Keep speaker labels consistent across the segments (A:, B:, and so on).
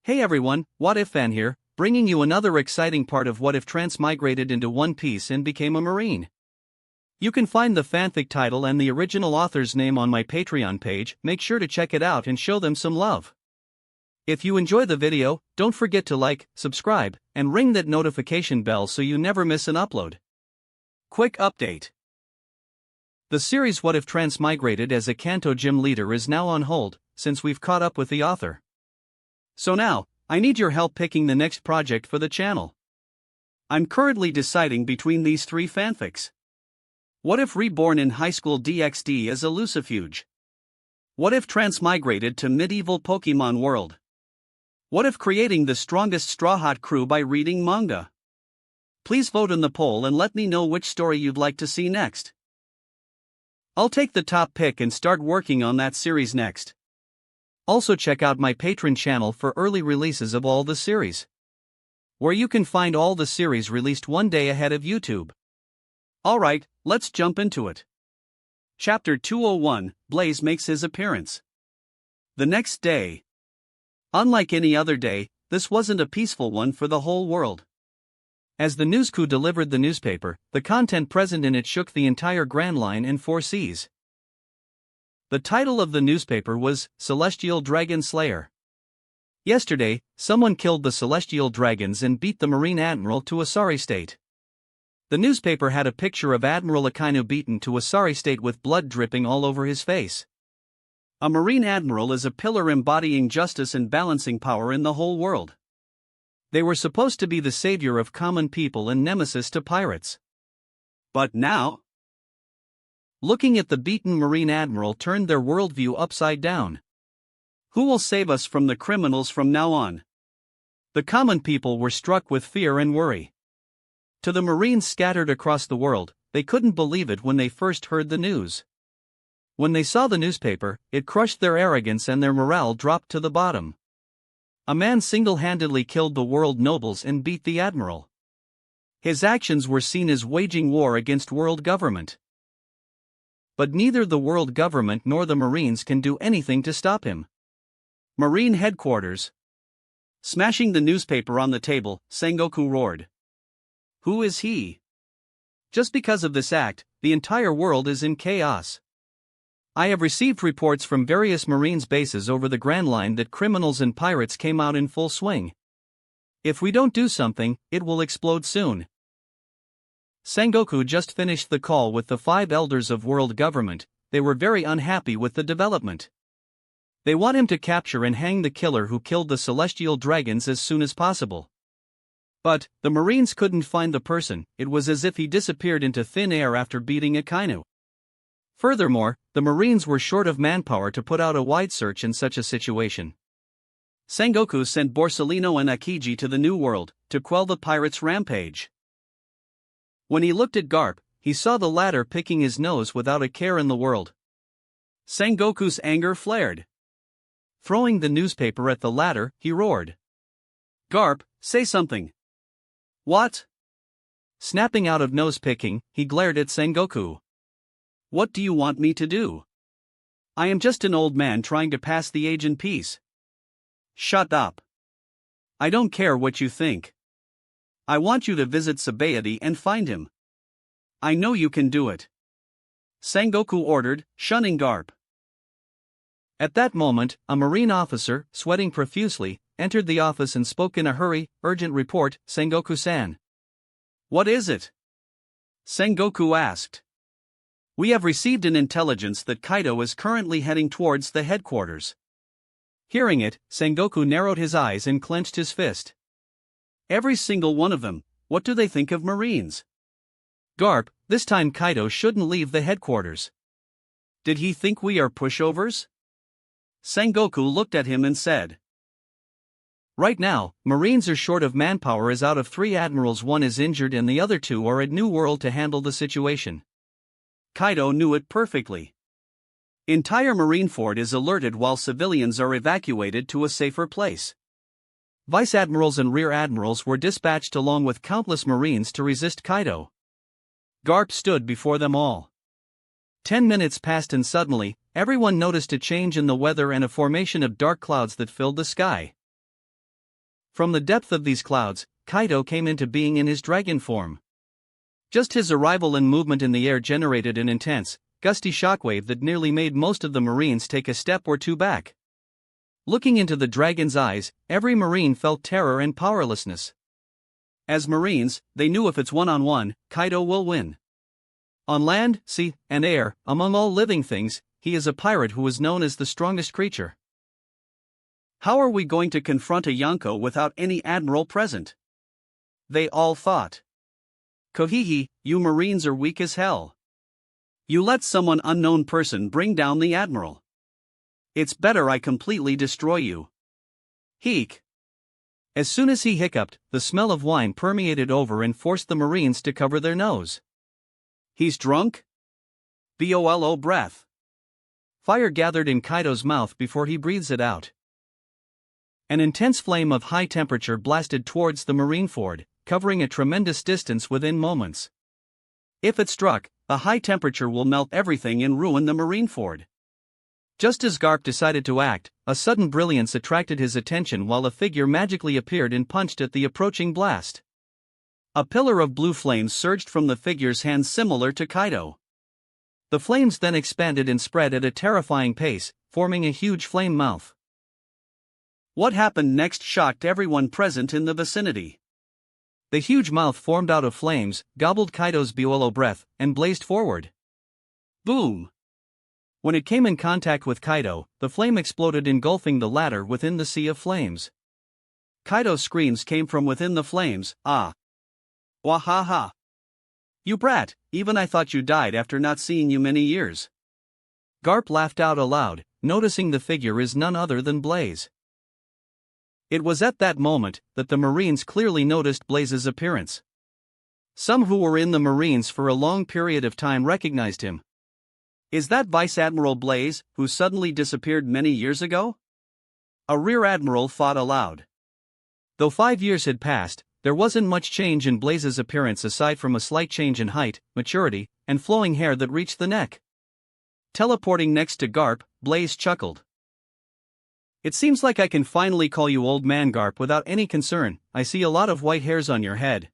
A: Hey everyone, What If Fan here, bringing you another exciting part of What If transmigrated into One Piece and became a Marine. You can find the fanfic title and the original author's name on my Patreon page. Make sure to check it out and show them some love. If you enjoy the video, don't forget to like, subscribe, and ring that notification bell so you never miss an upload. Quick update. The series What If transmigrated as a Kanto gym leader is now on hold, since we've caught up with the author. So now, I need your help picking the next project for the channel. I'm currently deciding between these three fanfics. What if Reborn in Highschool DxD as a Lucifuge? What if transmigrated to medieval Pokemon world? What if creating the strongest Strawhat crew by reading manga? Please vote in the poll and let me know which story you'd like to see next. I'll take the top pick and start working on that series next. Also check out my Patreon channel for early releases of all the series, where you can find all the series released one day ahead of YouTube. Alright, let's jump into it. Chapter 201, Blaze makes his appearance. The next day. Unlike any other day, this wasn't a peaceful one for the whole world. As the news crew delivered the newspaper, the content present in it shook the entire Grand Line and Four Seas. The title of the newspaper was Celestial Dragon Slayer. Yesterday, someone killed the Celestial Dragons and beat the Marine Admiral to a sorry state. The newspaper had a picture of Admiral Akainu beaten to a sorry state with blood dripping all over his face. A Marine Admiral is a pillar embodying justice and balancing power in the whole world. They were supposed to be the savior of common people and nemesis to pirates. But now, looking at the beaten Marine Admiral turned their worldview upside down. Who will save us from the criminals from now on? The common people were struck with fear and worry. To the Marines scattered across the world, they couldn't believe it when they first heard the news. When they saw the newspaper, it crushed their arrogance and their morale dropped to the bottom. A man single-handedly killed the world nobles and beat the admiral. His actions were seen as waging war against world government. But neither the world government nor the Marines can do anything to stop him. Marine headquarters. Smashing the newspaper on the table, Sengoku roared. Who is he? Just because of this act, the entire world is in chaos. I have received reports from various Marines bases over the Grand Line that criminals and pirates came out in full swing. If we don't do something, it will explode soon. Sengoku just finished the call with the 5 elders of world government. They were very unhappy with the development. They want him to capture and hang the killer who killed the celestial dragons as soon as possible. But the Marines couldn't find the person. It was as if he disappeared into thin air after beating Akainu. Furthermore, the Marines were short of manpower to put out a wide search in such a situation. Sengoku sent Borsalino and Akiji to the New World to quell the pirates' rampage. When he looked at Garp, he saw the latter picking his nose without a care in the world. Sengoku's anger flared. Throwing the newspaper at the latter, he roared. Garp, say something. What? Snapping out of nose-picking, he glared at Sengoku. What do you want me to do? I am just an old man trying to pass the age in peace. Shut up. I don't care what you think. I want you to visit Sabayati and find him. I know you can do it. Sengoku ordered, shunning Garp. At that moment, a Marine officer, sweating profusely, entered the office and spoke in a hurry. Urgent report, Sengoku-san. What is it? Sengoku asked. We have received an intelligence that Kaido is currently heading towards the headquarters. Hearing it, Sengoku narrowed his eyes and clenched his fist. Every single one of them. What do they think of Marines? Garp, this time Kaido shouldn't leave the headquarters. Did he think we are pushovers? Sengoku looked at him and said. Right now, Marines are short of manpower as out of 3 admirals 1 is injured and the other 2 are at New World to handle the situation. Kaido knew it perfectly. Entire Marineford is alerted while civilians are evacuated to a safer place. Vice admirals and rear admirals were dispatched along with countless Marines to resist Kaido. Garp stood before them all. 10 minutes passed and suddenly, everyone noticed a change in the weather and a formation of dark clouds that filled the sky. From the depth of these clouds, Kaido came into being in his dragon form. Just his arrival and movement in the air generated an intense, gusty shockwave that nearly made most of the Marines take a step or two back. Looking into the dragon's eyes, every Marine felt terror and powerlessness. As Marines, they knew if it's one-on-one, Kaido will win. On land, sea, and air, among all living things, he is a pirate who is known as the strongest creature. How are we going to confront a Yonko without any admiral present? They all thought. Kohihi, you Marines are weak as hell. You let someone unknown person bring down the admiral. It's better I completely destroy you. Heek. As soon as he hiccuped, the smell of wine permeated over and forced the Marines to cover their nose. He's drunk? Bolo breath. Fire gathered in Kaido's mouth before he breathes it out. An intense flame of high temperature blasted towards the Marineford, covering a tremendous distance within moments. If it struck, a high temperature will melt everything and ruin the Marineford. Just as Garp decided to act, a sudden brilliance attracted his attention while a figure magically appeared and punched at the approaching blast. A pillar of blue flames surged from the figure's hands similar to Kaido. The flames then expanded and spread at a terrifying pace, forming a huge flame mouth. What happened next shocked everyone present in the vicinity. The huge mouth formed out of flames, gobbled Kaido's Bolo breath, and blazed forward. Boom! When it came in contact with Kaido, the flame exploded, engulfing the latter within the sea of flames. Kaido's screams came from within the flames. Ah! Wahaha! You brat, even I thought you died after not seeing you many years. Garp laughed out aloud, noticing the figure is none other than Blaze. It was at that moment that the Marines clearly noticed Blaze's appearance. Some who were in the Marines for a long period of time recognized him. Is that Vice Admiral Blaze, who suddenly disappeared many years ago? A Rear Admiral thought aloud. Though 5 years had passed, there wasn't much change in Blaze's appearance aside from a slight change in height, maturity, and flowing hair that reached the neck. Teleporting next to Garp, Blaze chuckled. It seems like I can finally call you Old Man Garp without any concern. I see a lot of white hairs on your head.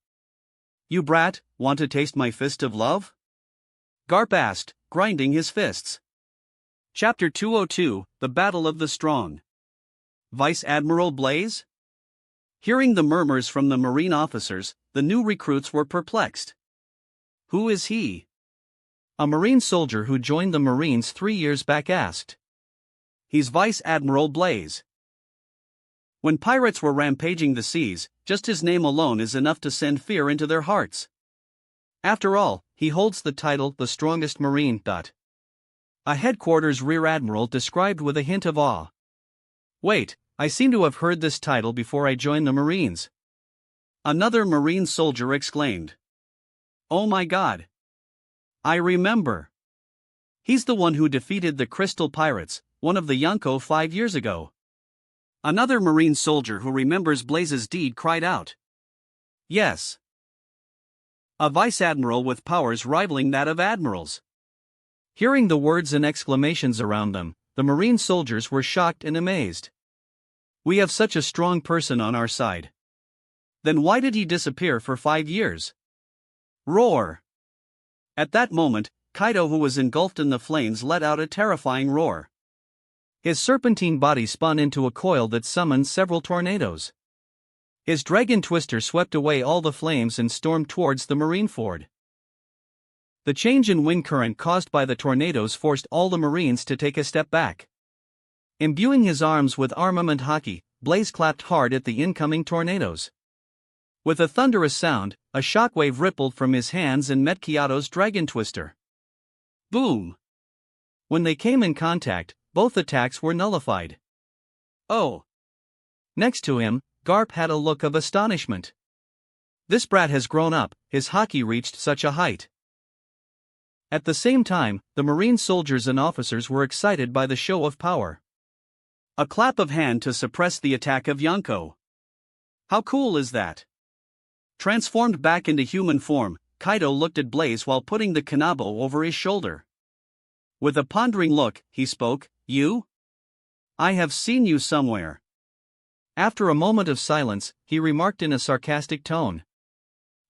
A: You brat, want to taste my fist of love? Garp asked, grinding his fists. Chapter 202, The Battle of the Strong. Vice Admiral Blaze? Hearing the murmurs from the Marine officers, the new recruits were perplexed. Who is he? A Marine soldier who joined the Marines 3 years back asked. He's Vice Admiral Blaze. When pirates were rampaging the seas, just his name alone is enough to send fear into their hearts. After all, he holds the title the strongest Marine. A headquarters Rear Admiral described with a hint of awe. Wait, I seem to have heard this title before I joined the Marines. Another Marine soldier exclaimed. Oh my God! I remember. He's the one who defeated the Crystal Pirates, one of the Yonko 5 years ago. Another Marine soldier who remembers Blaze's deed cried out. Yes. A Vice Admiral with powers rivaling that of admirals. Hearing the words and exclamations around them, the Marine soldiers were shocked and amazed. We have such a strong person on our side. Then why did he disappear for 5 years? Roar! At that moment, Kaido, who was engulfed in the flames, let out a terrifying roar. His serpentine body spun into a coil that summoned several tornadoes. His dragon twister swept away all the flames and stormed towards the Marineford. The change in wind current caused by the tornadoes forced all the Marines to take a step back. Imbuing his arms with armament haki, Blaze clapped hard at the incoming tornadoes. With a thunderous sound, a shockwave rippled from his hands and met Kyoto's dragon twister. Boom! When they came in contact, both attacks were nullified. Oh! Next to him, Garp had a look of astonishment. This brat has grown up, his haki reached such a height. At the same time, the Marine soldiers and officers were excited by the show of power. A clap of hand to suppress the attack of Yonko. How cool is that? Transformed back into human form, Kaido looked at Blaze while putting the kanabo over his shoulder. With a pondering look, he spoke, You? I have seen you somewhere. After a moment of silence, he remarked in a sarcastic tone.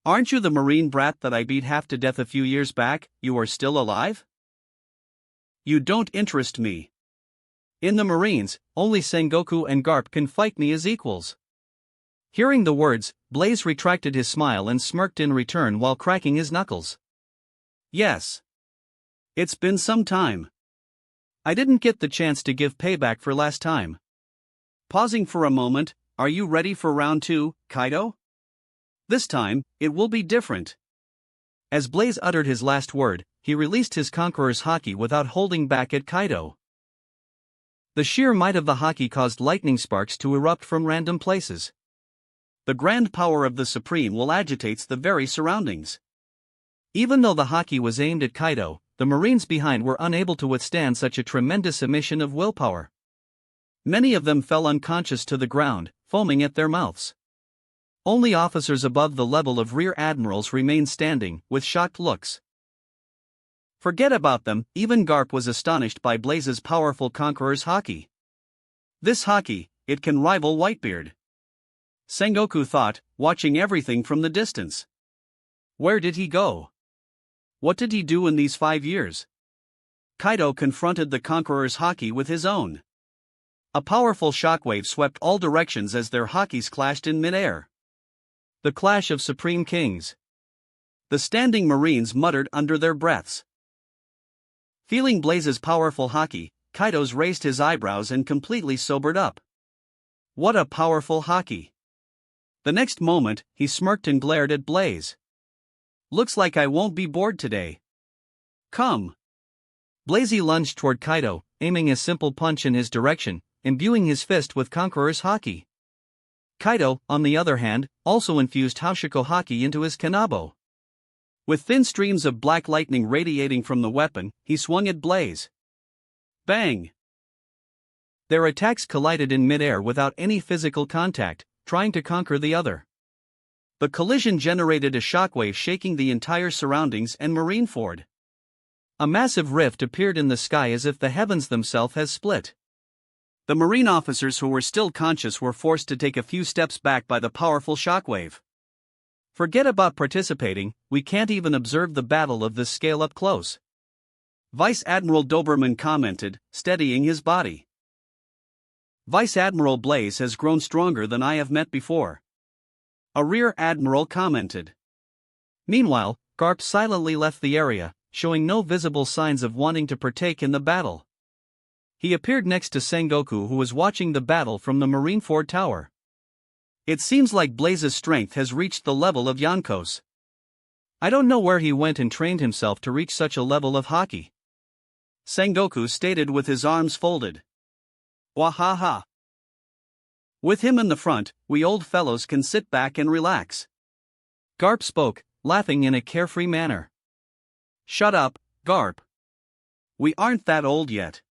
A: "Aren't you the Marine brat that I beat half to death a few years back? You are still alive?" "You don't interest me. In the Marines, only Sengoku and Garp can fight me as equals." Hearing the words, Blaze retracted his smile and smirked in return while cracking his knuckles. "Yes. It's been some time. I didn't get the chance to give payback for last time." Pausing for a moment, "Are you ready for round 2, Kaido? This time, it will be different." As Blaze uttered his last word, he released his Conqueror's haki without holding back at Kaido. The sheer might of the haki caused lightning sparks to erupt from random places. The grand power of the Supreme will agitates the very surroundings. Even though the haki was aimed at Kaido, the Marines behind were unable to withstand such a tremendous emission of willpower. Many of them fell unconscious to the ground, foaming at their mouths. Only officers above the level of rear admirals remained standing, with shocked looks. Forget about them, even Garp was astonished by Blaze's powerful Conqueror's haki. This haki, it can rival Whitebeard. Sengoku thought, watching everything from the distance. Where did he go? What did he do in these 5 years? Kaido confronted the Conqueror's haki with his own. A powerful shockwave swept all directions as their hakis clashed in midair. The clash of Supreme Kings. The standing Marines muttered under their breaths. Feeling Blaze's powerful haki, Kaido's raised his eyebrows and completely sobered up. What a powerful haki! The next moment, he smirked and glared at Blaze. Looks like I won't be bored today. Come! Blaze lunged toward Kaido, aiming a simple punch in his direction, imbuing his fist with Conqueror's haki. Kaido, on the other hand, also infused Haushiko haki into his kanabo. With thin streams of black lightning radiating from the weapon, he swung at Blaze. Bang! Their attacks collided in midair without any physical contact, trying to conquer the other. The collision generated a shockwave shaking the entire surroundings and Marineford. A massive rift appeared in the sky as if the heavens themselves had split. The Marine officers who were still conscious were forced to take a few steps back by the powerful shockwave. Forget about participating, we can't even observe the battle of this scale up close. Vice Admiral Doberman commented, steadying his body. Vice Admiral Blaze has grown stronger than I have met before. A Rear Admiral commented. Meanwhile, Garp silently left the area, showing no visible signs of wanting to partake in the battle. He appeared next to Sengoku, who was watching the battle from the Marineford Tower. It seems like Blaze's strength has reached the level of Yonko's. I don't know where he went and trained himself to reach such a level of haki. Sengoku stated with his arms folded. Wahaha. With him in the front, we old fellows can sit back and relax. Garp spoke, laughing in a carefree manner. Shut up, Garp. We aren't that old yet.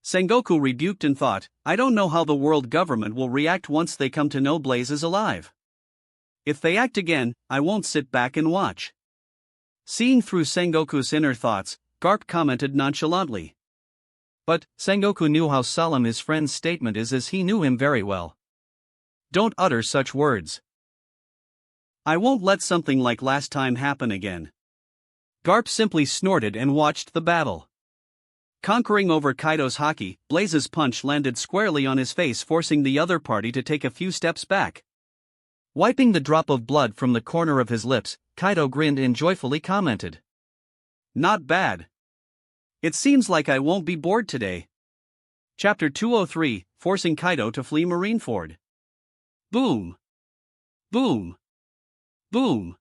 A: Sengoku rebuked and thought, I don't know how the world government will react once they come to know Blaze is alive. If they act again, I won't sit back and watch. Seeing through Sengoku's inner thoughts, Garp commented nonchalantly. But Sengoku knew how solemn his friend's statement is, as he knew him very well. Don't utter such words. I won't let something like last time happen again. Garp simply snorted and watched the battle. Conquering over Kaido's haki, Blaze's punch landed squarely on his face, forcing the other party to take a few steps back. Wiping the drop of blood from the corner of his lips, Kaido grinned and joyfully commented. Not bad. It seems like I won't be bored today. Chapter 203, Forcing Kaido to Flee Marineford. Boom. Boom. Boom.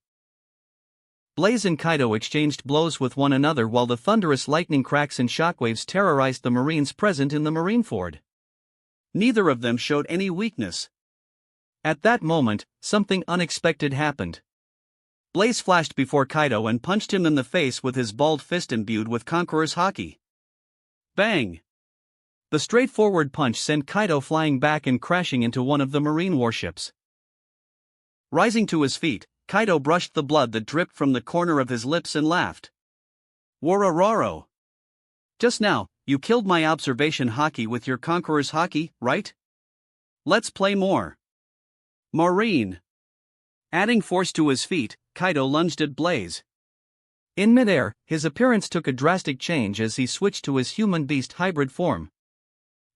A: Blaze and Kaido exchanged blows with one another while the thunderous lightning cracks and shockwaves terrorized the Marines present in the Marineford. Neither of them showed any weakness. At that moment, something unexpected happened. Blaze flashed before Kaido and punched him in the face with his balled fist imbued with Conqueror's haki. Bang! The straightforward punch sent Kaido flying back and crashing into one of the Marine warships. Rising to his feet, Kaido brushed the blood that dripped from the corner of his lips and laughed. Warororo! Just now, you killed my observation haki with your Conqueror's haki, right? Let's play more. Marine. Adding force to his feet, Kaido lunged at Blaze. In midair, his appearance took a drastic change as he switched to his human-beast hybrid form.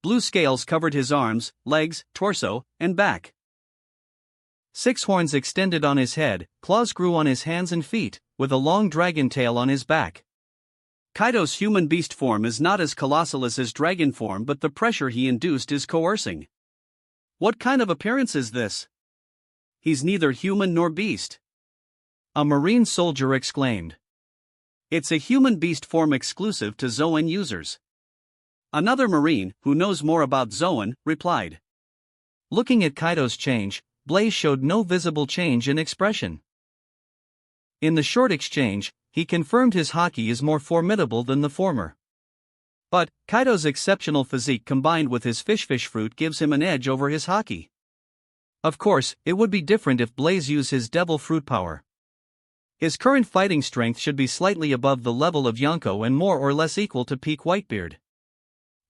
A: Blue scales covered his arms, legs, torso, and back. 6 horns extended on his head, claws grew on his hands and feet, with a long dragon tail on his back. Kaido's human-beast form is not as colossal as his dragon form, but the pressure he induced is coercing. What kind of appearance is this? He's neither human nor beast. A marine soldier exclaimed. It's a human-beast form exclusive to Zoan users. Another marine, who knows more about Zoan, replied. Looking at Kaido's change, Blaze showed no visible change in expression. In the short exchange, he confirmed his haki is more formidable than the former. But, Kaido's exceptional physique combined with his fish fruit gives him an edge over his haki. Of course, it would be different if Blaze used his devil fruit power. His current fighting strength should be slightly above the level of Yonko and more or less equal to peak Whitebeard.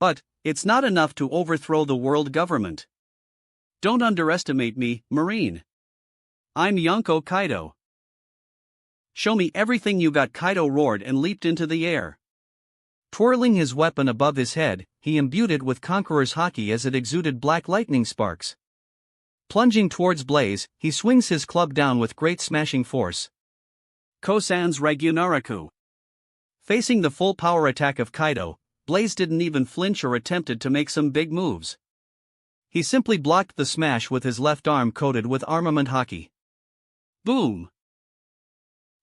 A: But, it's not enough to overthrow the world government. Don't underestimate me, Marine. I'm Yonko Kaido. Show me everything you got, Kaido roared and leaped into the air. Twirling his weapon above his head, he imbued it with Conqueror's haki as it exuded black lightning sparks. Plunging towards Blaze, he swings his club down with great smashing force. Kosan's Ragunaraku. Facing the full power attack of Kaido, Blaze didn't even flinch or attempted to make some big moves. He simply blocked the smash with his left arm coated with armament haki. Boom!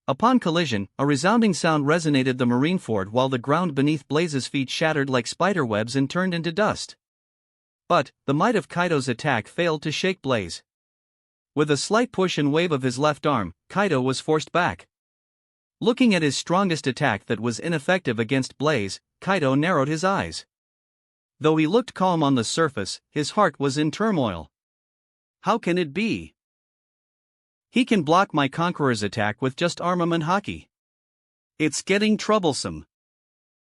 A: Upon collision, a resounding sound resonated the marine fort while the ground beneath Blaze's feet shattered like spiderwebs and turned into dust. But, the might of Kaido's attack failed to shake Blaze. With a slight push and wave of his left arm, Kaido was forced back. Looking at his strongest attack that was ineffective against Blaze, Kaido narrowed his eyes. Though he looked calm on the surface, his heart was in turmoil. How can it be? He can block my Conqueror's attack with just armament haki. It's getting troublesome.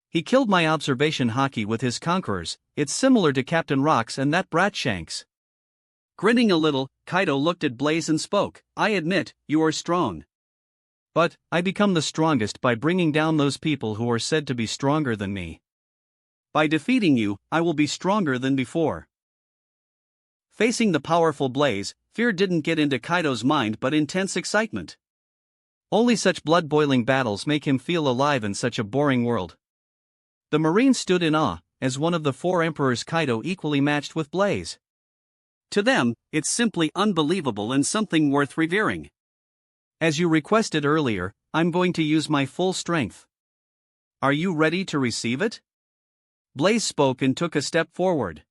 A: He killed my observation haki with his Conquerors. It's similar to Captain Rock's and that brat Shanks. Grinning a little, Kaido looked at Blaze and spoke. I admit, you are strong. But, I become the strongest by bringing down those people who are said to be stronger than me. By defeating you, I will be stronger than before. Facing the powerful Blaze, fear didn't get into Kaido's mind but intense excitement. Only such blood-boiling battles make him feel alive in such a boring world. The Marine stood in awe, as one of the 4 emperors Kaido equally matched with Blaze. To them, it's simply unbelievable and something worth revering. As you requested earlier, I'm going to use my full strength. Are you ready to receive it? Blaze spoke and took a step forward.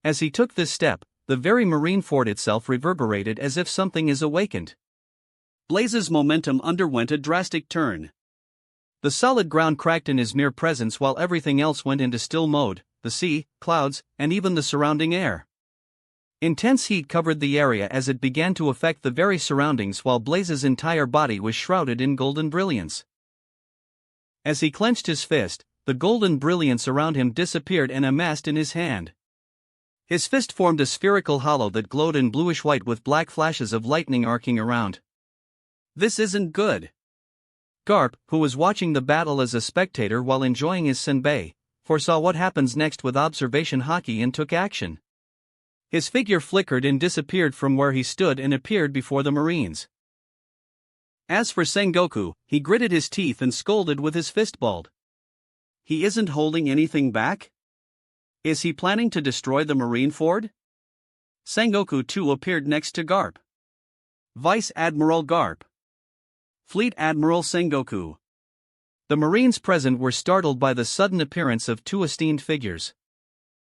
A: As he took this step, the very marine fort itself reverberated as if something is awakened. Blaze's momentum underwent a drastic turn. The solid ground cracked in his mere presence while everything else went into still mode, the sea, clouds, and even the surrounding air. Intense heat covered the area as it began to affect the very surroundings while Blaze's entire body was shrouded in golden brilliance. As he clenched his fist, the golden brilliance around him disappeared and amassed in his hand. His fist formed a spherical hollow that glowed in bluish-white with black flashes of lightning arcing around. This isn't good. Garp, who was watching the battle as a spectator while enjoying his senbei, foresaw what happens next with observation haki and took action. His figure flickered and disappeared from where he stood and appeared before the Marines. As for Sengoku, he gritted his teeth and scolded with his fist balled. He isn't holding anything back? Is he planning to destroy the Marine Fort? Sengoku too appeared next to Garp. Vice Admiral Garp. Fleet Admiral Sengoku. The Marines present were startled by the sudden appearance of 2 esteemed figures.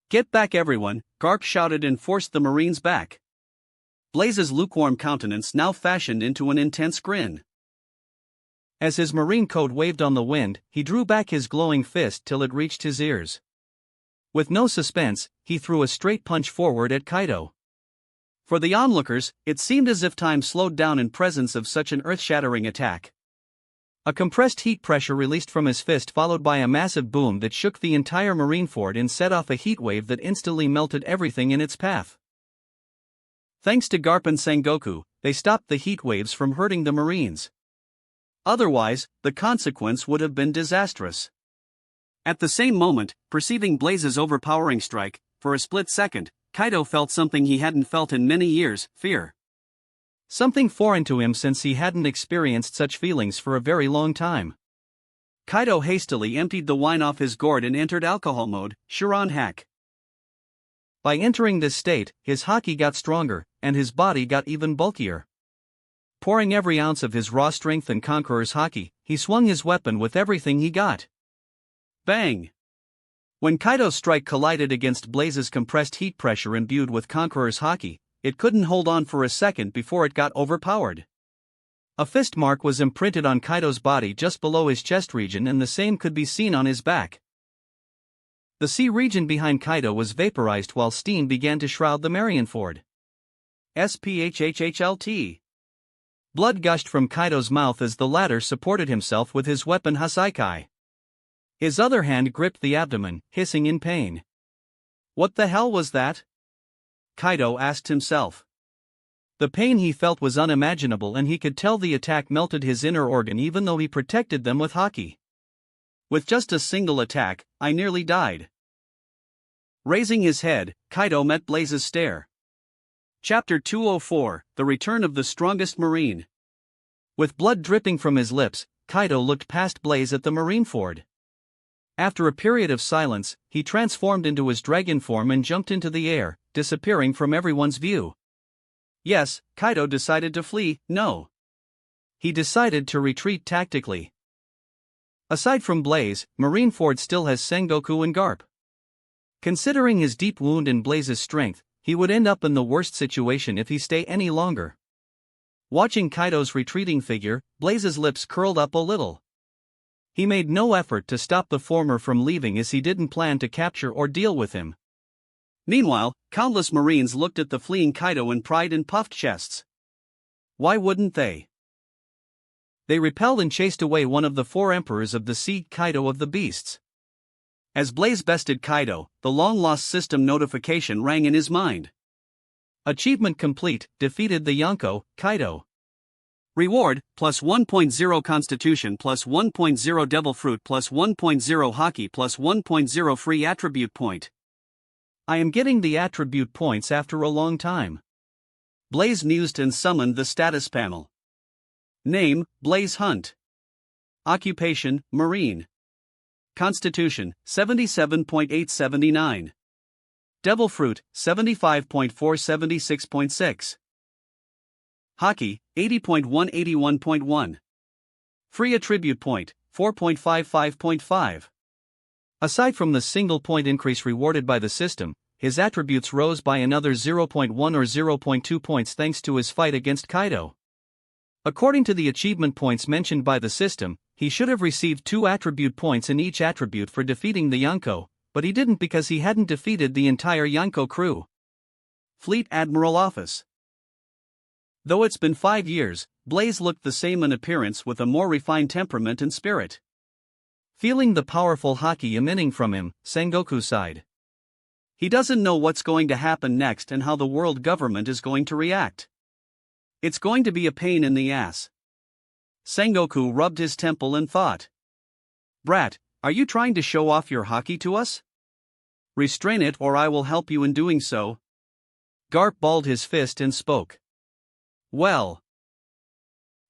A: Get back everyone, Garp shouted and forced the Marines back. Blaze's lukewarm countenance now fashioned into an intense grin. As his marine coat waved on the wind, he drew back his glowing fist till it reached his ears. With no suspense, he threw a straight punch forward at Kaido. For the onlookers, it seemed as if time slowed down in presence of such an earth-shattering attack. A compressed heat pressure released from his fist, followed by a massive boom that shook the entire Marineford and set off a heat wave that instantly melted everything in its path. Thanks to Garp and Sengoku, they stopped the heat waves from hurting the Marines. Otherwise, the consequence would have been disastrous. At the same moment, perceiving Blaze's overpowering strike, for a split second, Kaido felt something he hadn't felt in many years: fear. Something foreign to him, since he hadn't experienced such feelings for a very long time. Kaido hastily emptied the wine off his gourd and entered alcohol mode, Shiran hack. By entering this state, his haki got stronger, and his body got even bulkier. Pouring every ounce of his raw strength and Conqueror's haki, he swung his weapon with everything he got. Bang! When Kaido's strike collided against Blaze's compressed heat pressure imbued with Conqueror's haki, it couldn't hold on for a second before it got overpowered. A fist mark was imprinted on Kaido's body just below his chest region, and the same could be seen on his back. The sea region behind Kaido was vaporized while steam began to shroud the Marineford. SPHHHLT. Blood gushed from Kaido's mouth as the latter supported himself with his weapon Hasaikai. His other hand gripped the abdomen, hissing in pain. What the hell was that? Kaido asked himself. The pain he felt was unimaginable, and he could tell the attack melted his inner organ even though he protected them with haki. With just a single attack, I nearly died. Raising his head, Kaido met Blaze's stare. Chapter 204, The Return of the Strongest Marine. With blood dripping from his lips, Kaido looked past Blaze at the Marineford. After a period of silence, he transformed into his dragon form and jumped into the air, disappearing from everyone's view. Yes, Kaido decided to flee. No. He decided to retreat tactically. Aside from Blaze, Marineford still has Sengoku and Garp. Considering his deep wound and Blaze's strength, he would end up in the worst situation if he stay any longer. Watching Kaido's retreating figure, Blaze's lips curled up a little. He made no effort to stop the former from leaving, as he didn't plan to capture or deal with him. Meanwhile, countless Marines looked at the fleeing Kaido and pried and puffed chests. Why wouldn't they? They repelled and chased away one of the four emperors of the sea, Kaido of the Beasts. As Blaze bested Kaido, the long-lost system notification rang in his mind. Achievement complete, defeated the Yonko, Kaido. Reward, plus 1.0 Constitution, plus 1.0 Devil Fruit, plus 1.0 Haki, plus 1.0 free attribute point. I am getting the attribute points after a long time. Blaze mused and summoned the status panel. Name, Blaze Hunt. Occupation, Marine. Constitution, 77.879. Devil Fruit, 75.476.6. Haki, 80.181.1. Free attribute point, 4.55.5. Aside from the single point increase rewarded by the system, his attributes rose by another 0.1 or 0.2 points thanks to his fight against Kaido. According to the achievement points mentioned by the system, he should have received 2 attribute points in each attribute for defeating the Yonko, but he didn't because he hadn't defeated the entire Yonko crew. Fleet Admiral Office. Though it's been 5 years, Blaze looked the same in appearance with a more refined temperament and spirit. Feeling the powerful haki emanating from him, Sengoku sighed. He doesn't know what's going to happen next and how the world government is going to react. It's going to be a pain in the ass. Sengoku rubbed his temple and thought. Brat, are you trying to show off your haki to us? Restrain it or I will help you in doing so. Garp balled his fist and spoke. Well,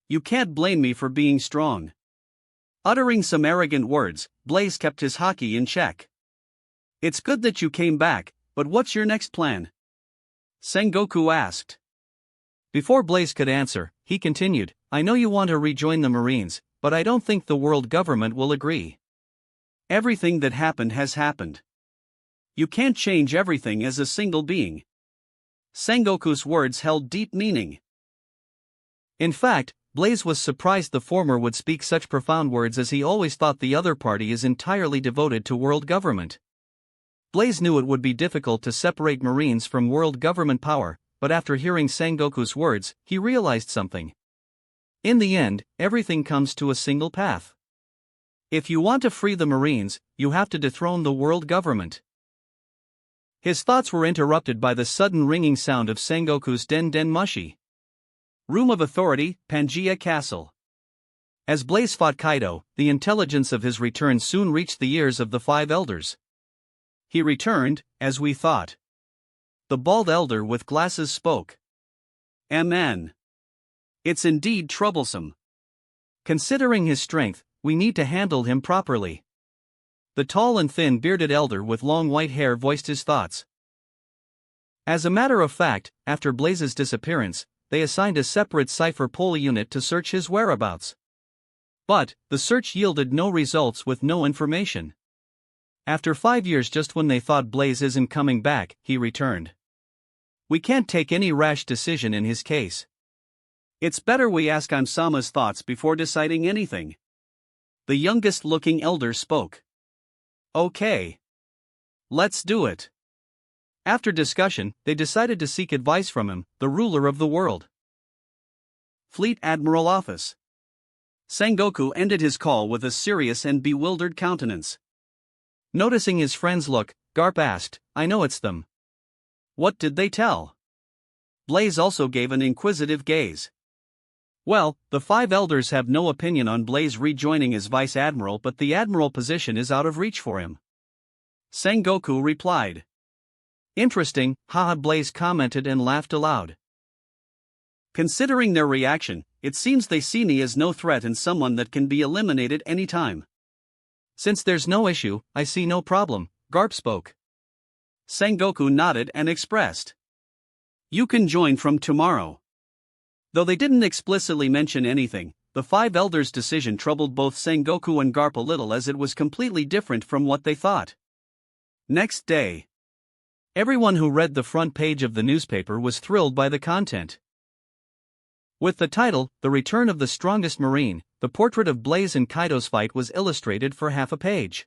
A: you can't blame me for being strong. Uttering some arrogant words, Blaze kept his haki in check. It's good that you came back, but what's your next plan? Sengoku asked. Before Blaze could answer, he continued, I know you want to rejoin the Marines, but I don't think the world government will agree. Everything that happened has happened. You can't change everything as a single being. Sengoku's words held deep meaning. In fact, Blaze was surprised the former would speak such profound words, as he always thought the other party is entirely devoted to world government. Blaze knew it would be difficult to separate Marines from world government power, but after hearing Sengoku's words, he realized something. In the end, everything comes to a single path. If you want to free the Marines, you have to dethrone the world government. His thoughts were interrupted by the sudden ringing sound of Sengoku's Den Den Mushi. Room of Authority, Pangea Castle. As Blaze fought Kaido, the intelligence of his return soon reached the ears of the five elders. He returned, as we thought. The bald elder with glasses spoke. "MN. It's indeed troublesome. Considering his strength, we need to handle him properly." The tall and thin bearded elder with long white hair voiced his thoughts. As a matter of fact, after Blaze's disappearance, they assigned a separate cipher pole unit to search his whereabouts. But, the search yielded no results with no information. After 5 years, just when they thought Blaze isn't coming back, he returned. We can't take any rash decision in his case. It's better we ask Ansama's thoughts before deciding anything. The youngest-looking elder spoke. Okay. Let's do it. After discussion, they decided to seek advice from him, the ruler of the world. Fleet Admiral Office. Sengoku ended his call with a serious and bewildered countenance. Noticing his friend's look, Garp asked, "I know it's them. What did they tell?" Blaze also gave an inquisitive gaze. Well, the five elders have no opinion on Blaze rejoining as vice admiral, but the admiral position is out of reach for him. Sengoku replied. Interesting, haha. Blaze commented and laughed aloud. Considering their reaction, it seems they see me as no threat and someone that can be eliminated anytime. Since there's no issue, I see no problem, Garp spoke. Sengoku nodded and expressed. You can join from tomorrow. Though they didn't explicitly mention anything, the five elders' decision troubled both Sengoku and Garp a little, as it was completely different from what they thought. Next day. Everyone who read the front page of the newspaper was thrilled by the content. With the title, The Return of the Strongest Marine, the portrait of Blaze and Kaido's fight was illustrated for half a page.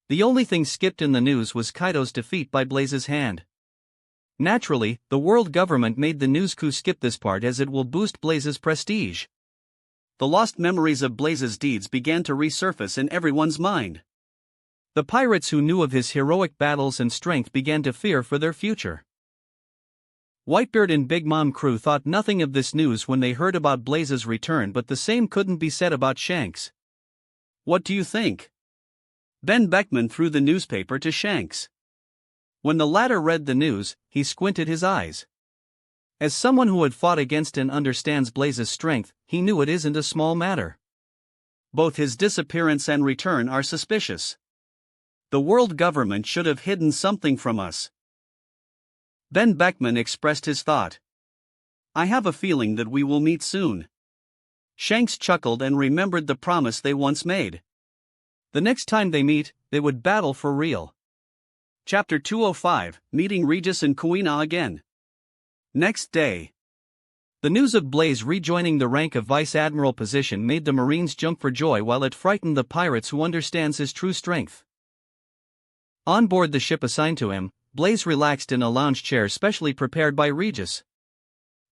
A: The only thing skipped in the news was Kaido's defeat by Blaze's hand. Naturally, the world government made the news coup skip this part, as it will boost Blaze's prestige. The lost memories of Blaze's deeds began to resurface in everyone's mind. The pirates who knew of his heroic battles and strength began to fear for their future. Whitebeard and Big Mom crew thought nothing of this news when they heard about Blaze's return, but the same couldn't be said about Shanks. What do you think? Ben Beckman threw the newspaper to Shanks. When the latter read the news, he squinted his eyes. As someone who had fought against and understands Blaze's strength, he knew it isn't a small matter. Both his disappearance and return are suspicious. The world government should have hidden something from us. Ben Beckman expressed his thought. I have a feeling that we will meet soon. Shanks chuckled and remembered the promise they once made. The next time they meet, they would battle for real. Chapter 205, Meeting Regis and Kuina again. Next day. The news of Blaze rejoining the rank of vice admiral position made the Marines jump for joy, while it frightened the pirates who understands his true strength. On board the ship assigned to him, Blaze relaxed in a lounge chair specially prepared by Regis.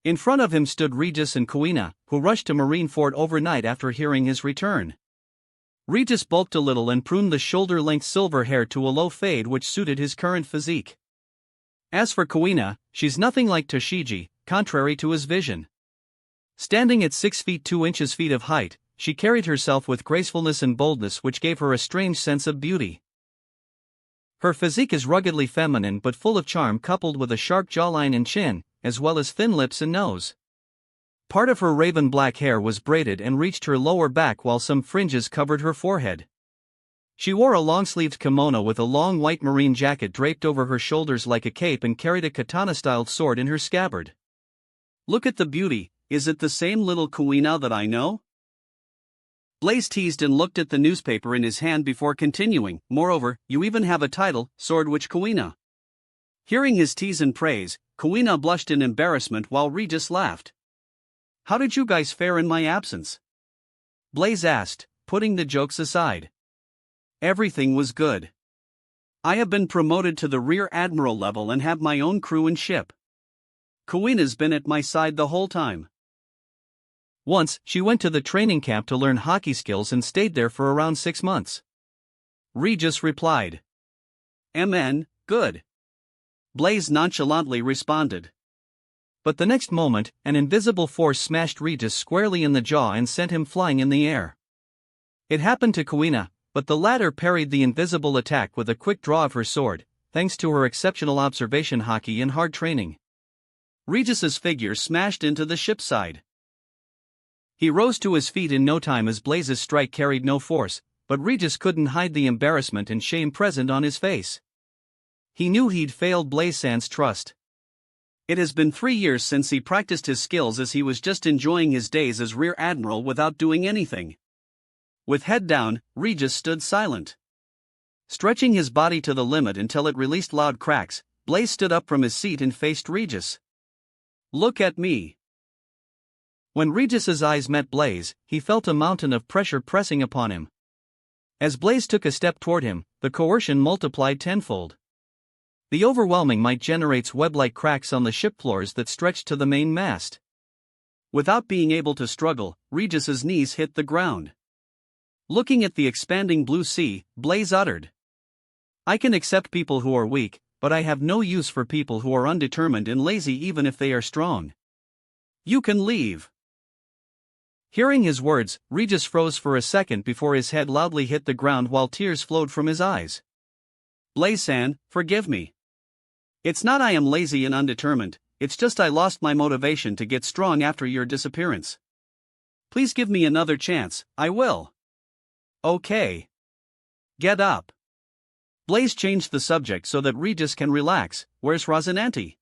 A: In front of him stood Regis and Kuina, who rushed to Marineford overnight after hearing his return. Regis bulked a little and pruned the shoulder-length silver hair to a low fade which suited his current physique. As for Kuina, she's nothing like Toshiji, contrary to his vision. Standing at 6 feet 2 inches of height, she carried herself with gracefulness and boldness which gave her a strange sense of beauty. Her physique is ruggedly feminine but full of charm, coupled with a sharp jawline and chin, as well as thin lips and nose. Part of her raven black hair was braided and reached her lower back, while some fringes covered her forehead. She wore a long-sleeved kimono with a long white marine jacket draped over her shoulders like a cape, and carried a katana-styled sword in her scabbard. Look at the beauty, is it the same little Kuina that I know? Blaze teased and looked at the newspaper in his hand before continuing, moreover, you even have a title, Sword Witch Kuina. Hearing his tease and praise, Kuina blushed in embarrassment while Regis laughed. How did you guys fare in my absence? Blaze asked, putting the jokes aside. Everything was good. I have been promoted to the rear admiral level and have my own crew and ship. Kuina's been at my side the whole time. Once, she went to the training camp to learn hockey skills and stayed there for around 6 months. Regis replied. "MN, good." Blaze nonchalantly responded. But the next moment, an invisible force smashed Regis squarely in the jaw and sent him flying in the air. It happened to Kuina, but the latter parried the invisible attack with a quick draw of her sword, thanks to her exceptional observation hockey and hard training. Regis's figure smashed into the ship's side. He rose to his feet in no time as Blaze's strike carried no force, but Regis couldn't hide the embarrassment and shame present on his face. He knew he'd failed Blaze-san's trust. It has been 3 years since he practiced his skills as he was just enjoying his days as Rear Admiral without doing anything. With head down, Regis stood silent. Stretching his body to the limit until it released loud cracks, Blaze stood up from his seat and faced Regis. "Look at me." When Regis's eyes met Blaze, he felt a mountain of pressure pressing upon him. As Blaze took a step toward him, the coercion multiplied tenfold. The overwhelming might generates web-like cracks on the ship floors that stretched to the main mast. Without being able to struggle, Regis's knees hit the ground. Looking at the expanding blue sea, Blaze uttered, "I can accept people who are weak, but I have no use for people who are undetermined and lazy even if they are strong. You can leave." Hearing his words, Regis froze for a second before his head loudly hit the ground while tears flowed from his eyes. "Blaze-san, forgive me. It's not I am lazy and undetermined, it's just I lost my motivation to get strong after your disappearance. Please give me another chance, I will." "Okay. Get up." Blaze changed the subject so that Regis can relax. "Where's Rosinante?"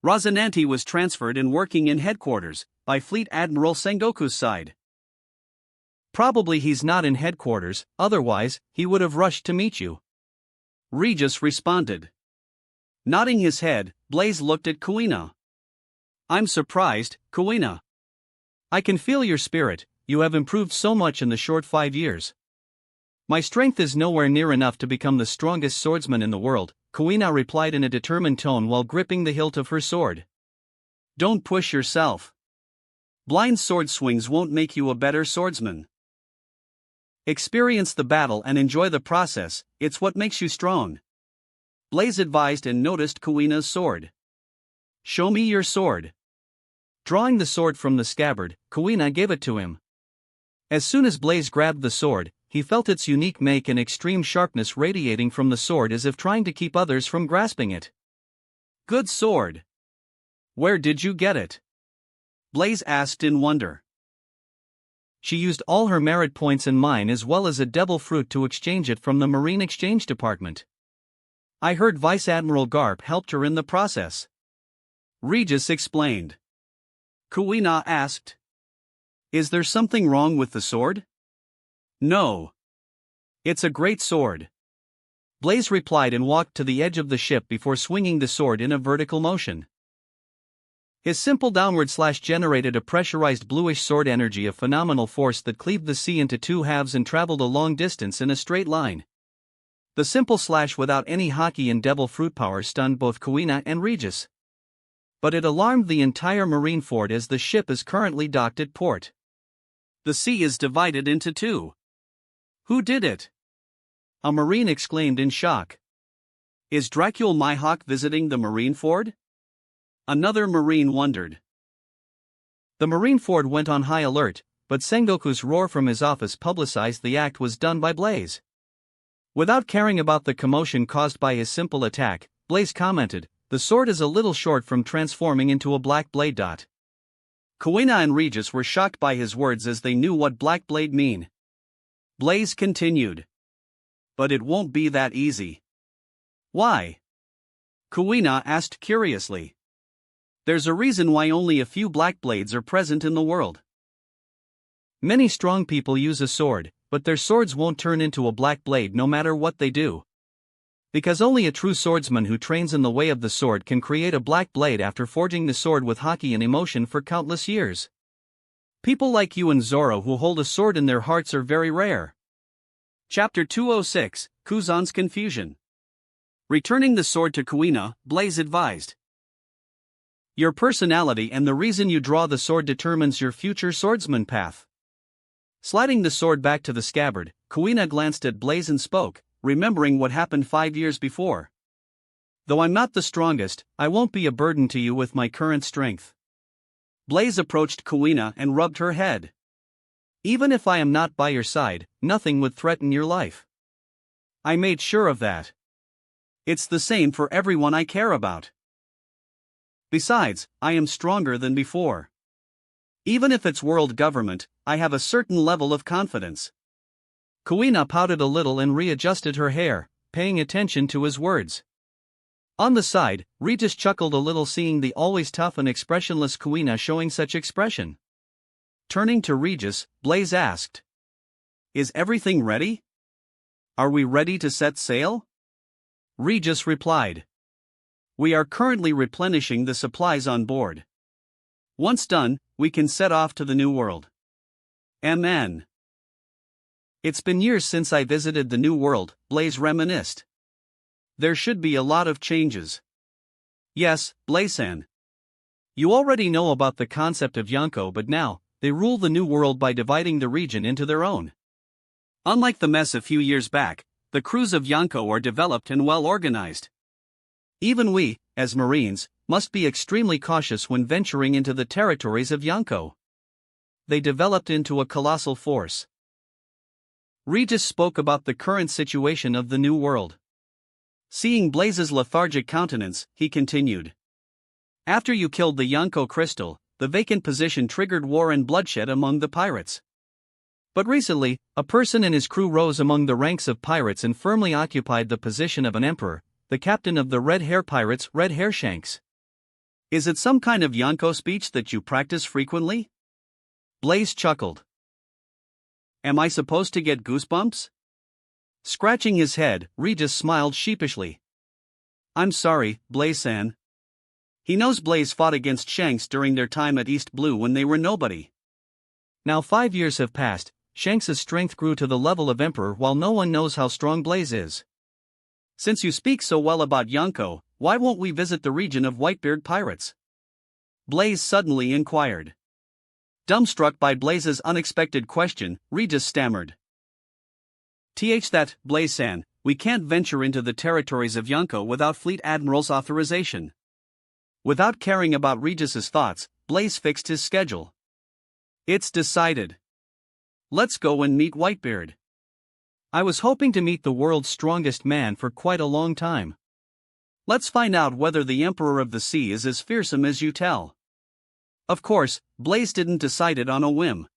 A: Rosinante was transferred and working in headquarters, by Fleet Admiral Sengoku's side. "Probably he's not in headquarters, otherwise, he would have rushed to meet you," Regis responded. Nodding his head, Blaze looked at Kuina. "I'm surprised, Kuina. I can feel your spirit, you have improved so much in the short 5 years." "My strength is nowhere near enough to become the strongest swordsman in the world," Kuina replied in a determined tone while gripping the hilt of her sword. "Don't push yourself. Blind sword swings won't make you a better swordsman. Experience the battle and enjoy the process, it's what makes you strong," Blaze advised and noticed Kuina's sword. "Show me your sword." Drawing the sword from the scabbard, Kuina gave it to him. As soon as Blaze grabbed the sword, he felt its unique make and extreme sharpness radiating from the sword as if trying to keep others from grasping it. "Good sword. Where did you get it?" Blaze asked in wonder. "She used all her merit points and mine as well as a devil fruit to exchange it from the Marine Exchange Department. I heard Vice Admiral Garp helped her in the process," Regis explained. Kuina asked, "Is there something wrong with the sword?" "No. It's a great sword," Blaze replied and walked to the edge of the ship before swinging the sword in a vertical motion. His simple downward slash generated a pressurized bluish sword energy of phenomenal force that cleaved the sea into 2 halves and traveled a long distance in a straight line. The simple slash without any hockey and devil fruit power stunned both Kuina and Regis. But it alarmed the entire marine fort as the ship is currently docked at port. The sea is divided into 2. "Who did it?" a marine exclaimed in shock. "Is Dracul Mihawk visiting the marine fort?" another marine wondered. The marine fort went on high alert, but Sengoku's roar from his office publicized the act was done by Blaze. Without caring about the commotion caused by his simple attack, Blaze commented, "The sword is a little short from transforming into a black blade." Kuina and Regis were shocked by his words as they knew what black blade mean. Blaze continued, "But it won't be that easy." "Why?" Kuina asked curiously. "There's a reason why only a few black blades are present in the world. Many strong people use a sword, but their swords won't turn into a black blade no matter what they do. Because only a true swordsman who trains in the way of the sword can create a black blade after forging the sword with hockey and emotion for countless years. People like you and Zoro who hold a sword in their hearts are very rare." Chapter 206, Kuzan's Confusion. Returning the sword to Kuina, Blaze advised, Your personality and the reason you draw the sword determines your future swordsman path. Sliding the sword back to the scabbard, Kuina glanced at Blaze and spoke, remembering what happened 5 years before. Though I'm not the strongest, I won't be a burden to you with my current strength. Blaze approached Kuina and rubbed her head. Even if I am not by your side, nothing would threaten your life. I made sure of that. It's the same for everyone I care about. Besides, I am stronger than before. Even if it's world government, I have a certain level of confidence. Kuina pouted a little and readjusted her hair, paying attention to his words. On the side, Regis chuckled a little seeing the always tough and expressionless Kuina showing such expression. Turning to Regis, Blaze asked, "Is everything ready? Are we ready to set sail?" Regis replied, "We are currently replenishing the supplies on board. Once done, we can set off to the new world." MN. It's been years since I visited the new world, Blaze reminisced. There should be a lot of changes. Yes, Blaze-san. You already know about the concept of Yonko, but now, they rule the new world by dividing the region into their own. Unlike the mess a few years back, the crews of Yonko are developed and well organized. Even we, as Marines, must be extremely cautious when venturing into the territories of Yonko. They developed into a colossal force. Regis spoke about the current situation of the new world. Seeing Blaze's lethargic countenance, he continued. After you killed the Yonko crystal, the vacant position triggered war and bloodshed among the pirates. But recently, a person and his crew rose among the ranks of pirates and firmly occupied the position of an emperor, the captain of the Red Hair Pirates, Red Hair Shanks. Is it some kind of Yonko speech that you practice frequently? Blaze chuckled. Am I supposed to get goosebumps? Scratching his head, Regis smiled sheepishly. I'm sorry, Blaze-san. He knows Blaze fought against Shanks during their time at East Blue when they were nobody. Now 5 years have passed, Shanks' strength grew to the level of Emperor while no one knows how strong Blaze is. Since you speak so well about Yonko, why won't we visit the region of Whitebeard pirates? Blaze suddenly inquired. Dumbstruck by Blaze's unexpected question, Regis stammered. That, Blaze-san, we can't venture into the territories of Yonko without Fleet Admiral's authorization. Without caring about Regis's thoughts, Blaze fixed his schedule. It's decided. Let's go and meet Whitebeard. I was hoping to meet the world's strongest man for quite a long time. Let's find out whether the Emperor of the Sea is as fearsome as you tell. Of course, Blaze didn't decide it on a whim.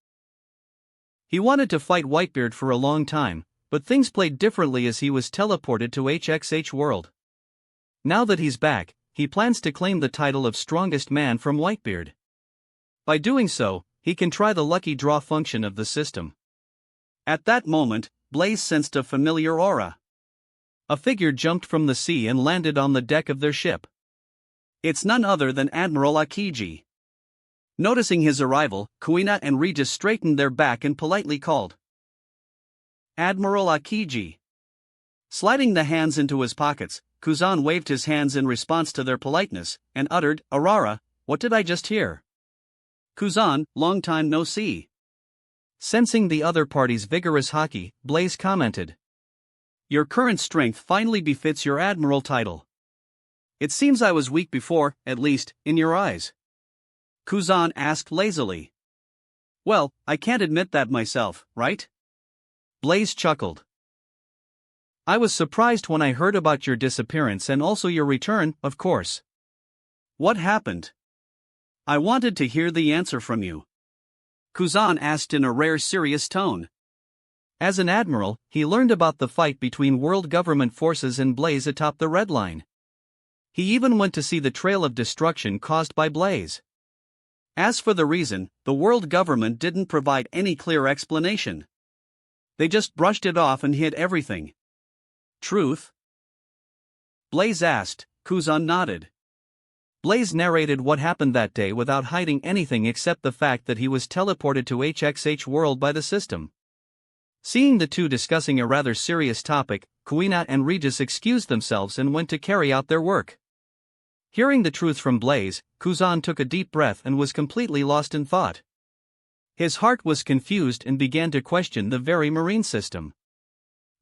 A: He wanted to fight Whitebeard for a long time, but things played differently as he was teleported to HXH World. Now that he's back, he plans to claim the title of strongest man from Whitebeard. By doing so, he can try the lucky draw function of the system. At that moment, Blaze sensed a familiar aura. A figure jumped from the sea and landed on the deck of their ship. It's none other than Admiral Akiji. Noticing his arrival, Kuina and Regis straightened their back and politely called, Admiral Akiji. Sliding the hands into his pockets, Kuzan waved his hands in response to their politeness, and uttered, Arara, what did I just hear? Kuzan, long time no see. Sensing the other party's vigorous haki, Blaze commented. Your current strength finally befits your admiral title. It seems I was weak before, at least, in your eyes. Kuzan asked lazily. Well, I can't admit that myself, right? Blaze chuckled. I was surprised when I heard about your disappearance and also your return, of course. What happened? I wanted to hear the answer from you. Kuzan asked in a rare serious tone. As an admiral, he learned about the fight between world government forces and Blaze atop the Red Line. He even went to see the trail of destruction caused by Blaze. As for the reason, the world government didn't provide any clear explanation. They just brushed it off and hid everything. Truth? Blaze asked. Kuzan nodded. Blaze narrated what happened that day without hiding anything except the fact that he was teleported to HXH World by the system. Seeing the two discussing a rather serious topic, Kuina and Regis excused themselves and went to carry out their work. Hearing the truth from Blaze, Kuzan took a deep breath and was completely lost in thought. His heart was confused and began to question the very marine system.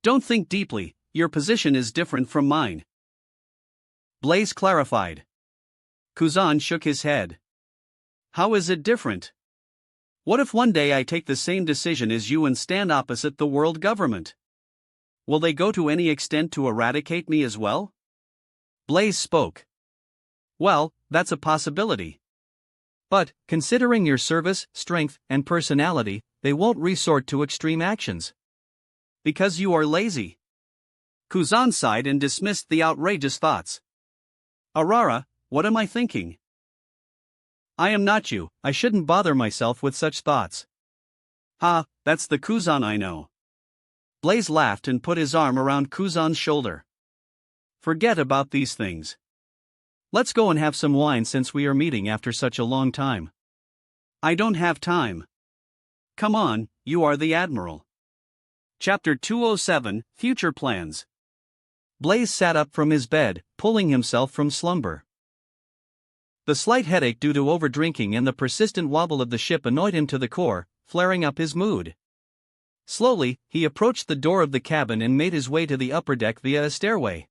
B: Don't think deeply, your position is different from mine.
A: Blaze clarified.
B: Kuzan shook his head. How is it different? What if one day I take the same decision as you and stand opposite the world government? Will they go to any extent to eradicate me as well?
A: Blaze spoke.
B: Well, that's a possibility.
A: But, considering your service, strength, and personality, they won't resort to extreme actions.
B: Because you are lazy. Kuzan sighed and dismissed the outrageous thoughts. Arara, what am I thinking?
A: I am not you, I shouldn't bother myself with such thoughts.
B: Ha, that's the Kuzan I know.
A: Blaze laughed and put his arm around Kuzan's shoulder.
B: Forget about these things.
A: Let's go and have some wine since we are meeting after such a long time.
B: I don't have time. Come on, you are the Admiral. Chapter 207, Future Plans.
A: Blaze sat up from his bed, pulling himself from slumber. The slight headache due to overdrinking and the persistent wobble of the ship annoyed him to the core, flaring up his mood. Slowly, he approached the door of the cabin and made his way to the upper deck via a stairway.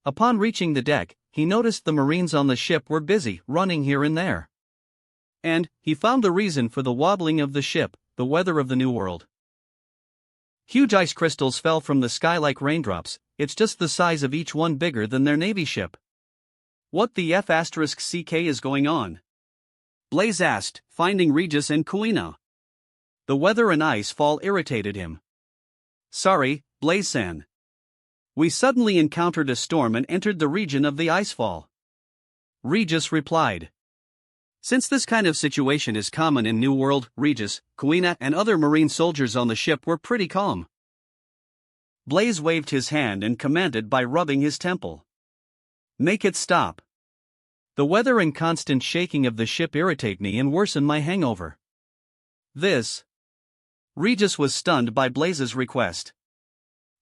A: Upon reaching the deck, he noticed the Marines on the ship were busy, running here and there. And he found the reason for the wobbling of the ship: the weather of the New World. Huge ice crystals fell from the sky like raindrops, it's just the size of each one bigger than their Navy ship.
B: What the F***ck is going on? Blaze asked, finding Regis and Kuina.
A: The weather and ice fall irritated him.
B: Sorry, Blaze-san. We suddenly encountered a storm and entered the region of the icefall.
A: Regis replied.
B: Since this kind of situation is common in New World, Regis, Kuina and other Marine soldiers on the ship were pretty calm. Blaze waved his hand and commanded by rubbing his temple. Make it stop.
A: The weather and constant shaking of the ship irritate me and worsen my hangover.
B: This. Regis was stunned by Blaze's request.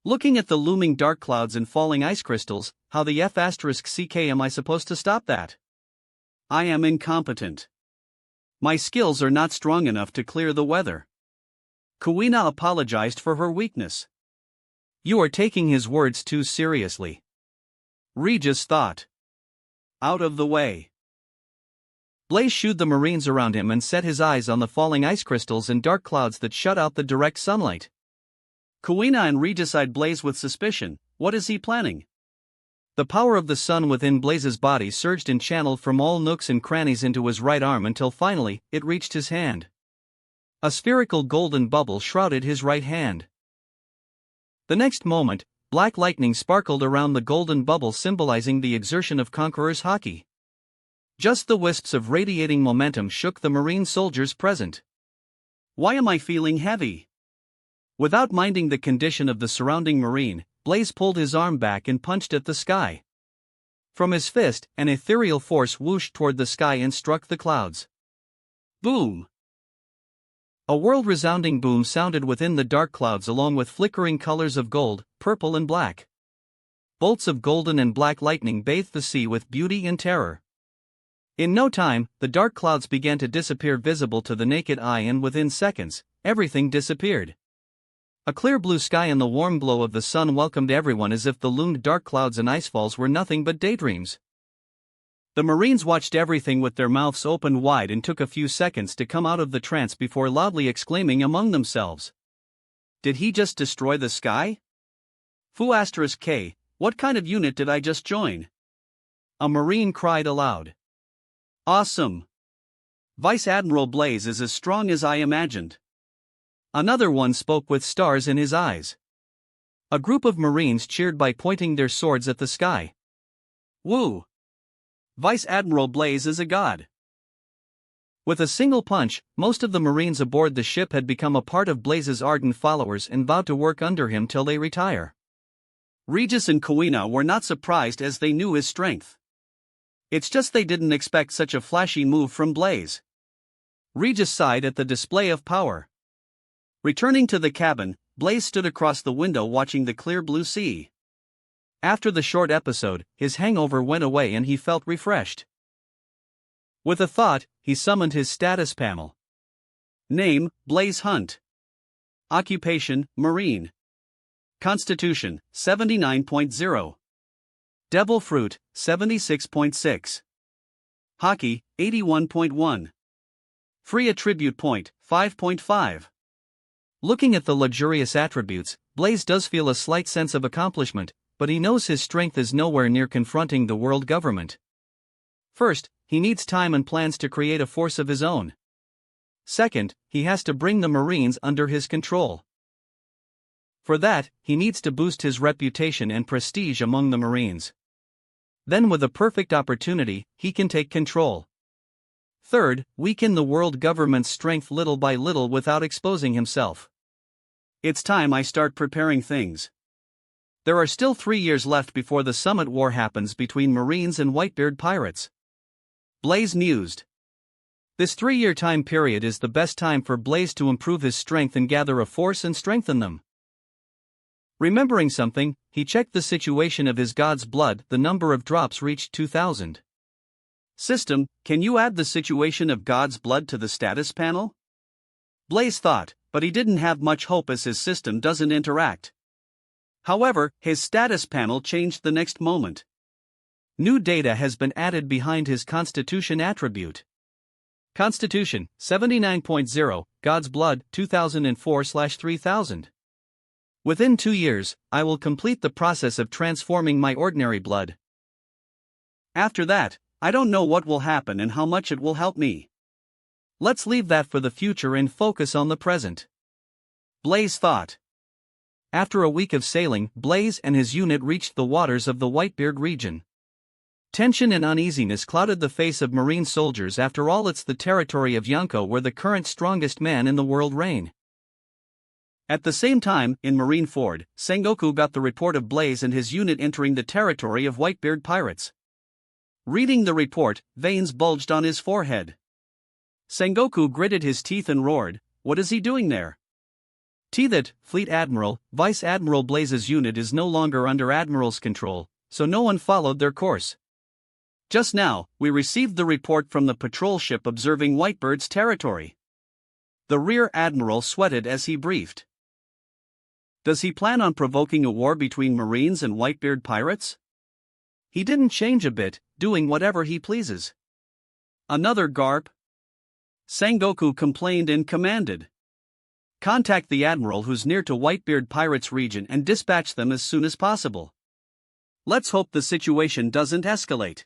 B: Looking at the looming dark clouds and falling ice crystals, how the F***ck am I supposed to stop that? I am incompetent. My skills are not strong enough to clear the weather. Kuina apologized for her weakness.
A: You are taking his words too seriously.
B: Regis thought. Out of the way.
A: Blaze shooed the Marines around him and set his eyes on the falling ice crystals and dark clouds that shut out the direct sunlight.
B: Kuina and Regis eyed Blaze with suspicion. What is he planning?
A: The power of the sun within Blaze's body surged and channeled from all nooks and crannies into his right arm until finally, it reached his hand. A spherical golden bubble shrouded his right hand. The next moment, black lightning sparkled around the golden bubble, symbolizing the exertion of Conqueror's Haki. Just the wisps of radiating momentum shook the Marine soldiers present.
B: Why am I feeling heavy?
A: Without minding the condition of the surrounding Marine, Blaze pulled his arm back and punched at the sky. From his fist, an ethereal force whooshed toward the sky and struck the clouds.
B: Boom!
A: A world-resounding boom sounded within the dark clouds, along with flickering colors of gold, purple and black. Bolts of golden and black lightning bathed the sea with beauty and terror. In no time, the dark clouds began to disappear, visible to the naked eye, and within seconds, everything disappeared. A clear blue sky and the warm glow of the sun welcomed everyone, as if the loomed dark clouds and icefalls were nothing but daydreams. The Marines watched everything with their mouths opened wide and took a few seconds to come out of the trance before loudly exclaiming among themselves.
B: Did he just destroy the sky? Fu**k, what kind of unit did I just join?
A: A Marine cried aloud.
B: Awesome! Vice Admiral Blaze is as strong as I imagined.
A: Another one spoke with stars in his eyes. A group of Marines cheered by pointing their swords at the sky.
B: Woo! Vice Admiral Blaze is a god.
A: With a single punch, most of the Marines aboard the ship had become a part of Blaze's ardent followers and vowed to work under him till they retire.
B: Regis and Kuina were not surprised, as they knew his strength. It's just they didn't expect such a flashy move from Blaze.
A: Regis sighed at the display of power.
B: Returning to the cabin, Blaze stood across the window watching the clear blue sea.
A: After the short episode, his hangover went away and he felt refreshed. With a thought, he summoned his status panel. Name, Blaze Hunt. Occupation, Marine. Constitution, 79.0. Devil Fruit, 76.6. Hockey, 81.1. Free Attribute Point, 5.5. Looking at the luxurious attributes, Blaze does feel a slight sense of accomplishment, but he knows his strength is nowhere near confronting the world government. First, he needs time and plans to create a force of his own. Second, he has to bring the Marines under his control. For that, he needs to boost his reputation and prestige among the Marines. Then, with a perfect opportunity, he can take control. Third, weaken the world government's strength little by little without exposing himself. It's time I start preparing things. There are still 3 years left before the summit war happens between Marines and Whitebeard pirates. Blaze mused. This 3-year time period is the best time for Blaze to improve his strength and gather a force and strengthen them. Remembering something, he checked the situation of his god's blood. The number of drops reached 2,000. System, can you add the situation of God's blood to the status panel? Blaze thought, but he didn't have much hope as his system doesn't interact. However, his status panel changed the next moment. New data has been added behind his Constitution attribute. Constitution, 79.0, God's blood, 2004/3000. Within 2 years, I will complete the process of transforming my ordinary blood. After that, I don't know what will happen and how much it will help me. Let's leave that for the future and focus on the present. Blaze thought. After a week of sailing, Blaze and his unit reached the waters of the Whitebeard region. Tension and uneasiness clouded the face of Marine soldiers. After all, it's the territory of Yonko where the current strongest man in the world reign. At the same time, in Marineford, Sengoku got the report of Blaze and his unit entering the territory of Whitebeard pirates. Reading the report, veins bulged on his forehead. Sengoku gritted his teeth and roared, "What is he doing there?" That, Fleet Admiral, Vice Admiral Blaze's unit is no longer under Admiral's control, so no one followed their course. Just now, we received the report from the patrol ship observing Whitebeard's territory. The Rear Admiral sweated as he briefed. Does he plan on provoking a war between Marines and Whitebeard pirates? He didn't change a bit, doing whatever he pleases. Another garp? Sengoku complained and commanded. Contact the Admiral who's near to Whitebeard pirates region and dispatch them as soon as possible. Let's hope the situation doesn't escalate.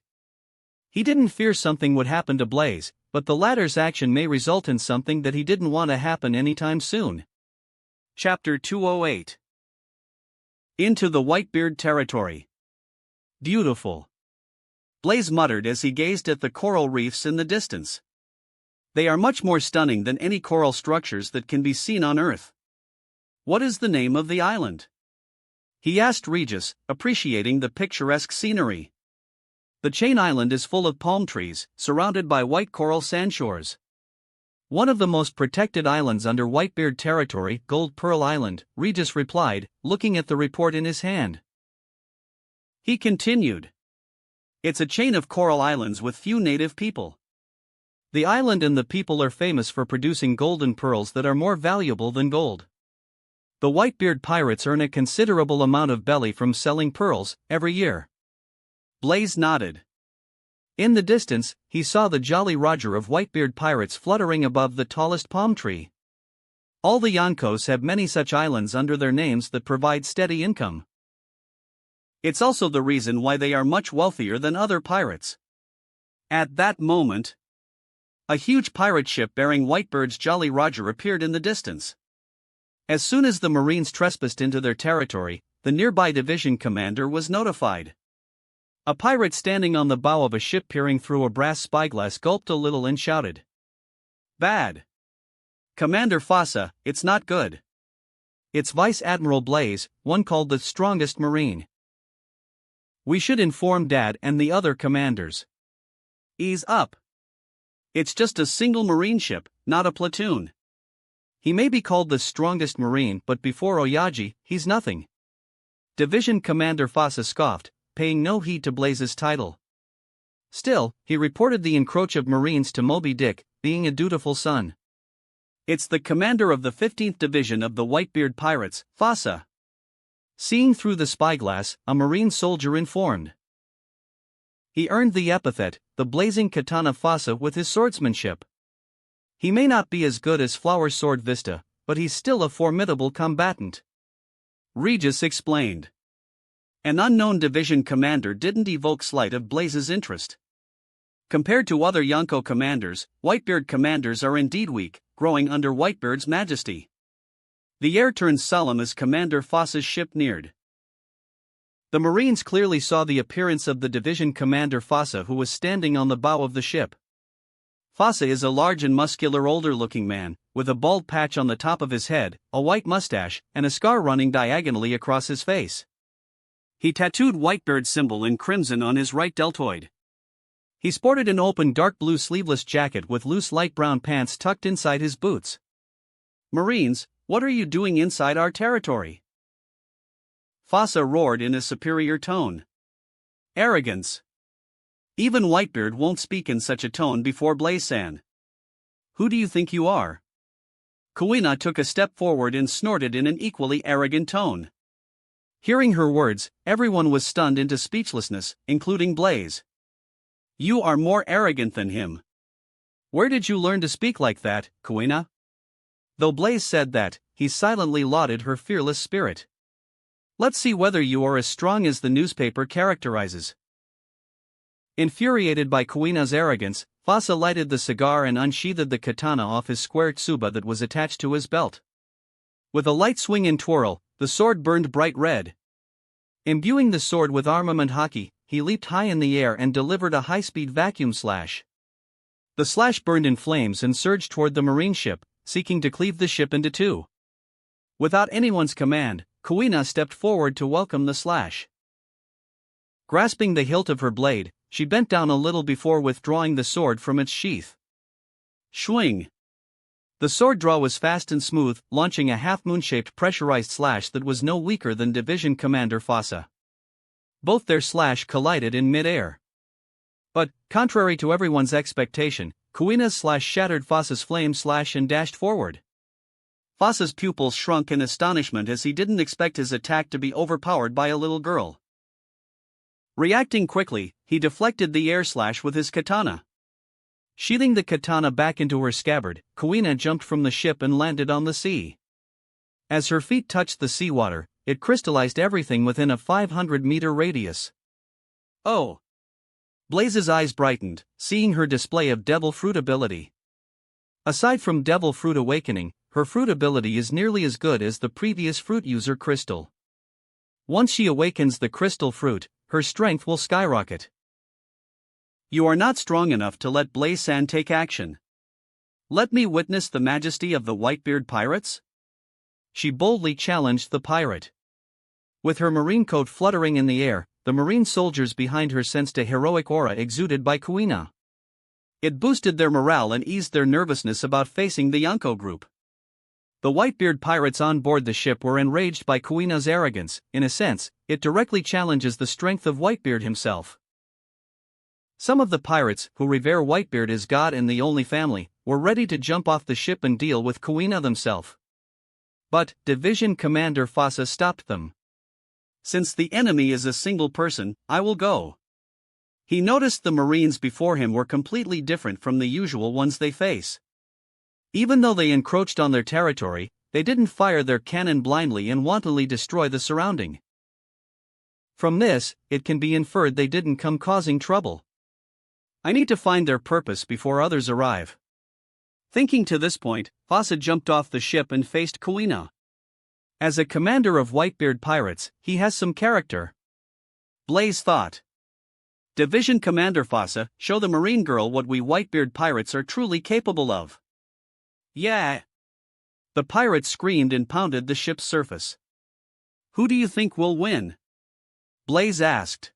A: He didn't fear something would happen to Blaze, but the latter's action may result in something that he didn't want to happen anytime soon. Chapter 208. Into the Whitebeard territory. Beautiful. Blaze muttered as he gazed at the coral reefs in the distance. They are much more stunning than any coral structures that can be seen on Earth. What is the name of the island? He asked Regis, appreciating the picturesque scenery. The chain island is full of palm trees, surrounded by white coral sandshores. One of the most protected islands under Whitebeard territory, Gold Pearl Island, Regis replied, looking at the report in his hand. He continued. It's a chain of coral islands with few native people. The island and the people are famous for producing golden pearls that are more valuable than gold. The Whitebeard pirates earn a considerable amount of belly from selling pearls every year. Blaze nodded. In the distance, he saw the Jolly Roger of Whitebeard pirates fluttering above the tallest palm tree. All the Yonkos have many such islands under their names that provide steady income. It's also the reason why they are much wealthier than other pirates. At that moment, a huge pirate ship bearing Whitebeard's Jolly Roger appeared in the distance. As soon as the Marines trespassed into their territory, the nearby division commander was notified. A pirate standing on the bow of a ship peering through a brass spyglass gulped a little and shouted. Bad. Commander Fossa, it's not good. It's Vice Admiral Blaze, one called the strongest Marine. We should inform Dad and the other commanders. Ease up. It's just a single Marine ship, not a platoon. He may be called the strongest Marine, but before Oyaji, he's nothing. Division Commander Fasa scoffed, paying no heed to Blaze's title. Still, he reported the encroach of Marines to Moby Dick, being a dutiful son.
B: It's the commander of the 15th Division of the Whitebeard Pirates, Fasa.
A: Seeing through the spyglass, a Marine soldier informed. He earned the epithet, the blazing katana Fasa, with his swordsmanship. He may not be as good as Flower Sword Vista, but he's still a formidable combatant.
B: Regis explained. An unknown division commander didn't evoke slight of Blaze's interest. Compared to other Yonko commanders, Whitebeard commanders are indeed weak, growing under Whitebeard's majesty. The air turned solemn as Commander Fasa's ship neared. The Marines clearly saw the appearance of the division commander Fasa, who was standing on the bow of the ship. Fasa is a large and muscular older-looking man, with a bald patch on the top of his head, a white mustache, and a scar running diagonally across his face. He tattooed Whitebeard's symbol in crimson on his right deltoid. He sported an open dark blue sleeveless jacket with loose light brown pants tucked inside his boots. "Marines, what are you doing inside our territory?" Fasa roared in a superior tone. "Arrogance. Even Whitebeard won't speak in such a tone before Blaze-san. Who do you think you are?" Kuina took a step forward and snorted in an equally arrogant tone. Hearing her words, everyone was stunned into speechlessness, including Blaze. "You are more arrogant than him. Where did you learn to speak like that, Kuina?" Though Blaze said that, he silently lauded her fearless spirit. "Let's see whether you are as strong as the newspaper characterizes." Infuriated by Kuina's arrogance, Fasa lighted the cigar and unsheathed the katana off his square tsuba that was attached to his belt. With a light swing and twirl, the sword burned bright red. Imbuing the sword with armament haki, he leaped high in the air and delivered a high-speed vacuum slash. The slash burned in flames and surged toward the Marine ship, seeking to cleave the ship into two. Without anyone's command, Kuina stepped forward to welcome the slash. Grasping the hilt of her blade, she bent down a little before withdrawing the sword from its sheath. Swing! The sword draw was fast and smooth, launching a half-moon-shaped pressurized slash that was no weaker than Division Commander Fasa. Both their slash collided in mid-air. But, contrary to everyone's expectation, Kuina's slash shattered Fasa's flame slash and dashed forward. Fasa's pupils shrunk in astonishment as he didn't expect his attack to be overpowered by a little girl. Reacting quickly, he deflected the air slash with his katana. Sheathing the katana back into her scabbard, Kuina jumped from the ship and landed on the sea. As her feet touched the seawater, it crystallized everything within a 500-meter radius. "Oh!" Blaze's eyes brightened, seeing her display of Devil Fruit ability. Aside from Devil Fruit Awakening, her fruit ability is nearly as good as the previous fruit user Crystal. Once she awakens the crystal fruit, her strength will skyrocket. "You are not strong enough to let Blaze-san take action. Let me witness the majesty of the Whitebeard Pirates?" She boldly challenged the pirate. With her marine coat fluttering in the air, the marine soldiers behind her sensed a heroic aura exuded by Kuina. It boosted their morale and eased their nervousness about facing the Yonko group. The Whitebeard pirates on board the ship were enraged by Kuina's arrogance. In a sense, it directly challenges the strength of Whitebeard himself. Some of the pirates, who revere Whitebeard as God and the only family, were ready to jump off the ship and deal with Kuina themselves. But, Division Commander Fasa stopped them. "Since the enemy is a single person, I will go." He noticed the Marines before him were completely different from the usual ones they face. Even though they encroached on their territory, they didn't fire their cannon blindly and wantonly destroy the surrounding. From this, it can be inferred they didn't come causing trouble. "I need to find their purpose before others arrive." Thinking to this point, Fasa jumped off the ship and faced Kuina. As a commander of Whitebeard pirates, he has some character. Blaze thought. "Division Commander Fasa, show the Marine girl what we Whitebeard pirates are truly capable of." "Yeah!" The pirates screamed and pounded the ship's surface. "Who do you think will win?" Blaze asked.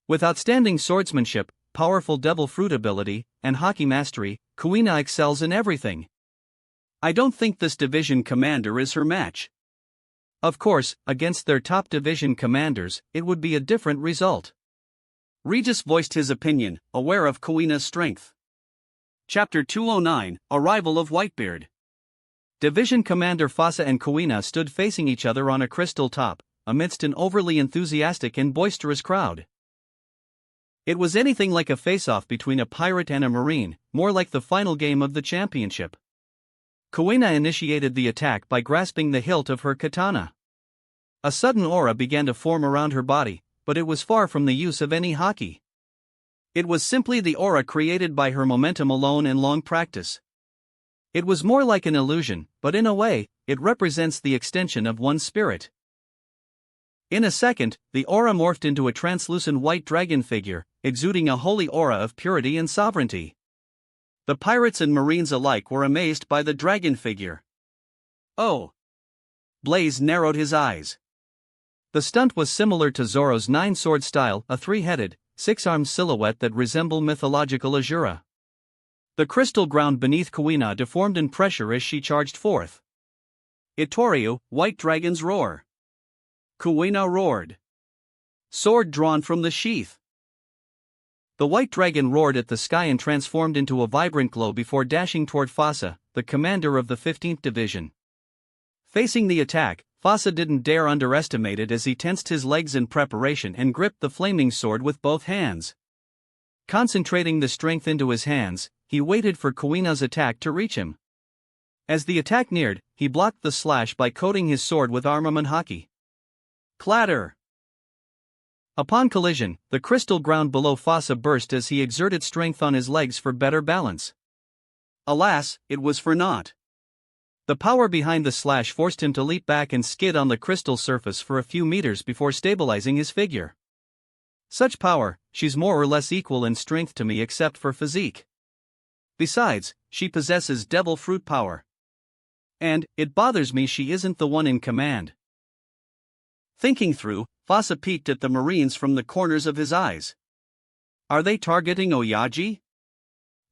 B: With outstanding swordsmanship, powerful Devil Fruit ability, and hockey mastery, Kuina excels in everything. "I don't think this division commander is her match."
A: Of course, against their top division commanders, it would be a different result.
B: Regis voiced his opinion, aware of Kuina's strength. Chapter 209, Arrival of Whitebeard.
A: Division Commander Fasa and Kuina stood facing each other on a crystal top, amidst an overly enthusiastic and boisterous crowd. It was anything like a face-off between a pirate and a marine, more like the final game of the championship. Kuina initiated the attack by grasping the hilt of her katana. A sudden aura began to form around her body, but it was far from the use of any haki. It was simply the aura created by her momentum alone and long practice. It was more like an illusion, but in a way, it represents the extension of one's spirit. In a second, the aura morphed into a translucent white dragon figure, exuding a holy aura of purity and sovereignty. The pirates and marines alike were amazed by the dragon figure. Oh!
B: Blaze narrowed his eyes.
A: The stunt was similar to Zoro's nine-sword style, a three-headed, six-armed silhouette that resembled mythological Azura. The crystal ground beneath Kuina deformed in pressure as she charged forth.
B: Itoryu, White Dragon's roar. Kuina roared. Sword drawn from the sheath.
A: The white dragon roared at the sky and transformed into a vibrant glow before dashing toward Fasa, the commander of the 15th Division. Facing the attack, Fasa didn't dare underestimate it as he tensed his legs in preparation and gripped the flaming sword with both hands. Concentrating the strength into his hands, he waited for Kuina's attack to reach him. As the attack neared, he blocked the slash by coating his sword with armament haki.
B: Clatter!
A: Upon collision, the crystal ground below Fasa burst as he exerted strength on his legs for better balance.
B: Alas, it was for naught.
A: The power behind the slash forced him to leap back and skid on the crystal surface for a few meters before stabilizing his figure. Such power, she's more or less equal in strength to me except for physique. Besides, she possesses devil fruit power. And, it bothers me she isn't the one in command.
B: Thinking through, Fasa peeked at the marines from the corners of his eyes.
A: Are they targeting Oyaji?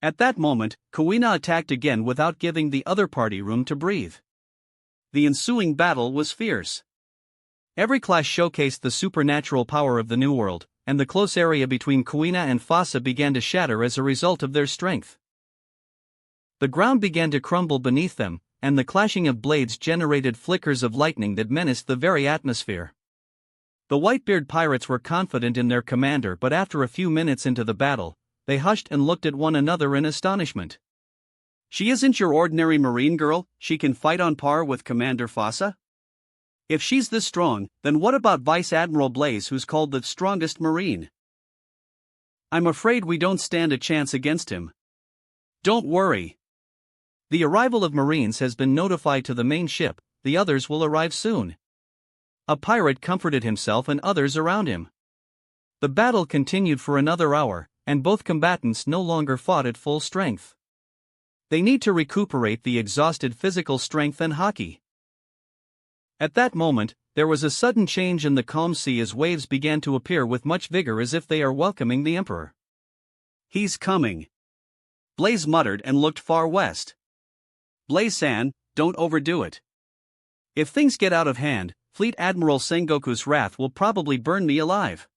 A: At that moment, Kuina attacked again without giving the other party room to breathe.
B: The ensuing battle was fierce.
A: Every clash showcased the supernatural power of the New World, and the close area between Kuina and Fasa began to shatter as a result of their strength. The ground began to crumble beneath them, and the clashing of blades generated flickers of lightning that menaced the very atmosphere. The Whitebeard pirates were confident in their commander, but after a few minutes into the battle, they hushed and looked at one another in astonishment.
B: She isn't your ordinary marine girl, she can fight on par with Commander Fasa? If she's this strong, then what about Vice Admiral Blaze, who's called the strongest marine?
A: I'm afraid we don't stand a chance against him.
B: Don't worry.
A: The arrival of marines has been notified to the main ship, the others will arrive soon. A pirate comforted himself and others around him. The battle continued for another hour, and both combatants no longer fought at full strength. They need to recuperate the exhausted physical strength and haki. At that moment, there was a sudden change in the calm sea as waves began to appear with much vigor as if they are welcoming the Emperor.
B: He's coming. Blaze muttered and looked far west. Blaze-san, don't overdo it.
A: If things get out of hand, Fleet Admiral Sengoku's wrath will probably burn me alive.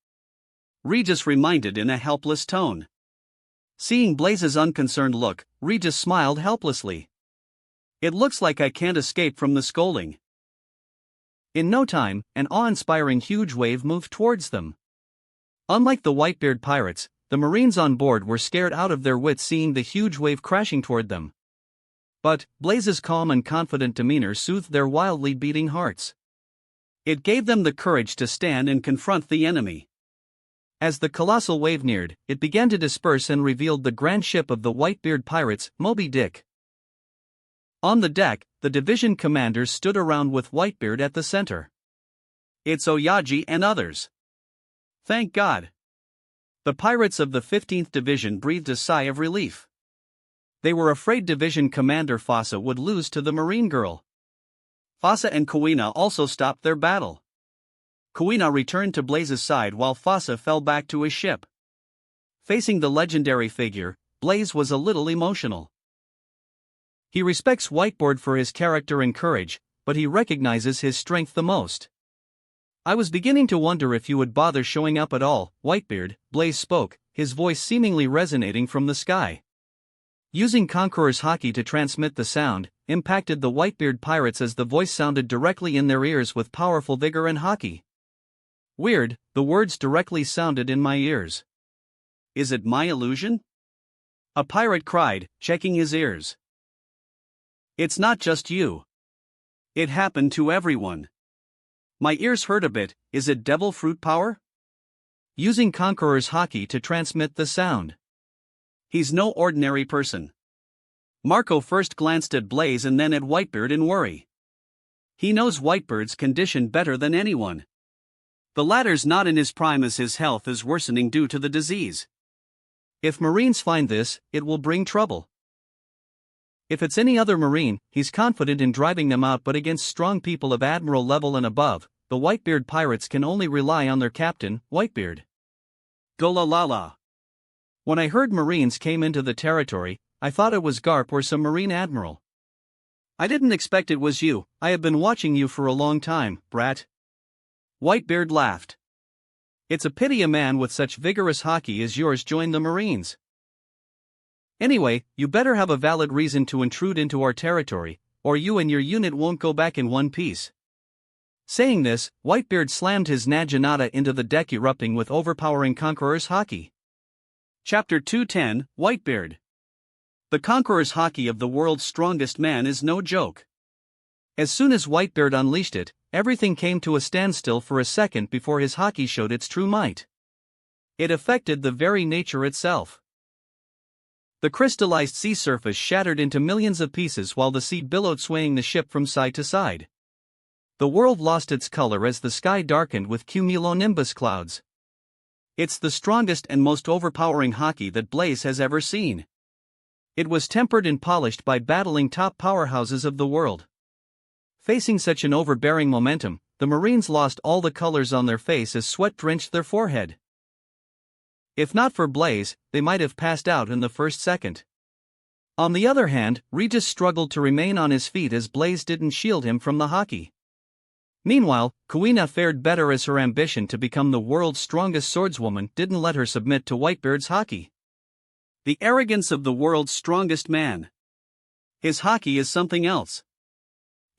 B: Regis reminded in a helpless tone.
A: Seeing Blaze's unconcerned look, Regis smiled helplessly.
B: It looks like I can't escape from the scolding.
A: In no time, an awe-inspiring huge wave moved towards them. Unlike the Whitebeard pirates, the marines on board were scared out of their wits seeing the huge wave crashing toward them. But Blaze's calm and confident demeanor soothed their wildly beating hearts.
B: It gave them the courage to stand and confront the enemy.
A: As the colossal wave neared, it began to disperse and revealed the grand ship of the Whitebeard pirates, Moby Dick. On the deck, the division commanders stood around with Whitebeard at the center.
B: It's Oyaji and others.
A: Thank God. The pirates of the 15th Division breathed a sigh of relief. They were afraid Division Commander Fasa would lose to the Marine Girl.
B: Fasa and Kuina also stopped their battle. Kuina returned to Blaze's side while Fasa fell back to his ship.
A: Facing the legendary figure, Blaze was a little emotional. He respects Whitebeard for his character and courage, but he recognizes his strength the most. I was beginning to wonder if you would bother showing up at all, Whitebeard, Blaze spoke, his voice seemingly resonating from the sky. Using Conqueror's Haki to transmit the sound, impacted the Whitebeard pirates as the voice sounded directly in their ears with powerful vigor and haki. Weird, the words directly sounded in my ears.
B: Is it my illusion? A pirate cried, checking his ears. It's not just you. It happened to everyone. My ears hurt a bit. Is it devil fruit power?
A: Using Conqueror's Haki to transmit the sound.
B: He's no ordinary person. Marco first glanced at Blaze and then at Whitebeard in worry. He knows Whitebeard's condition better than anyone. The latter's not in his prime as his health is worsening due to the disease.
A: If Marines find this, it will bring trouble. If it's any other Marine, he's confident in driving them out, but against strong people of Admiral level and above, the Whitebeard pirates can only rely on their captain, Whitebeard.
B: Golalala.
A: When I heard Marines came into the territory, I thought it was Garp or some Marine Admiral.
B: I didn't expect it was you.
A: I have been watching you for a long time, brat.
B: Whitebeard laughed.
A: It's a pity a man with such vigorous haki as yours joined the Marines. Anyway, you better have a valid reason to intrude into our territory, or you and your unit won't go back in one piece. Saying this, Whitebeard slammed his Naginata into the deck, erupting with overpowering Conqueror's Haki.
B: Chapter 210, Whitebeard. The Conqueror's Haki of the world's strongest man is no joke.
A: As soon as Whitebeard unleashed it, everything came to a standstill for a second before his haki showed its true might. It affected the very nature itself. The crystallized sea surface shattered into millions of pieces while the sea billowed, swaying the ship from side to side. The world lost its color as the sky darkened with cumulonimbus clouds. It's the strongest and most overpowering haki that Blaze has ever seen. It was tempered and polished by battling top powerhouses of the world. Facing such an overbearing momentum, the Marines lost all the colors on their face as sweat drenched their forehead. If not for Blaze, they might have passed out in the first second. On the other hand, Regis struggled to remain on his feet as Blaze didn't shield him from the haki. Meanwhile, Kuina fared better as her ambition to become the world's strongest swordswoman didn't let her submit to Whitebeard's haki.
B: The arrogance of the world's strongest man. His haki is something else.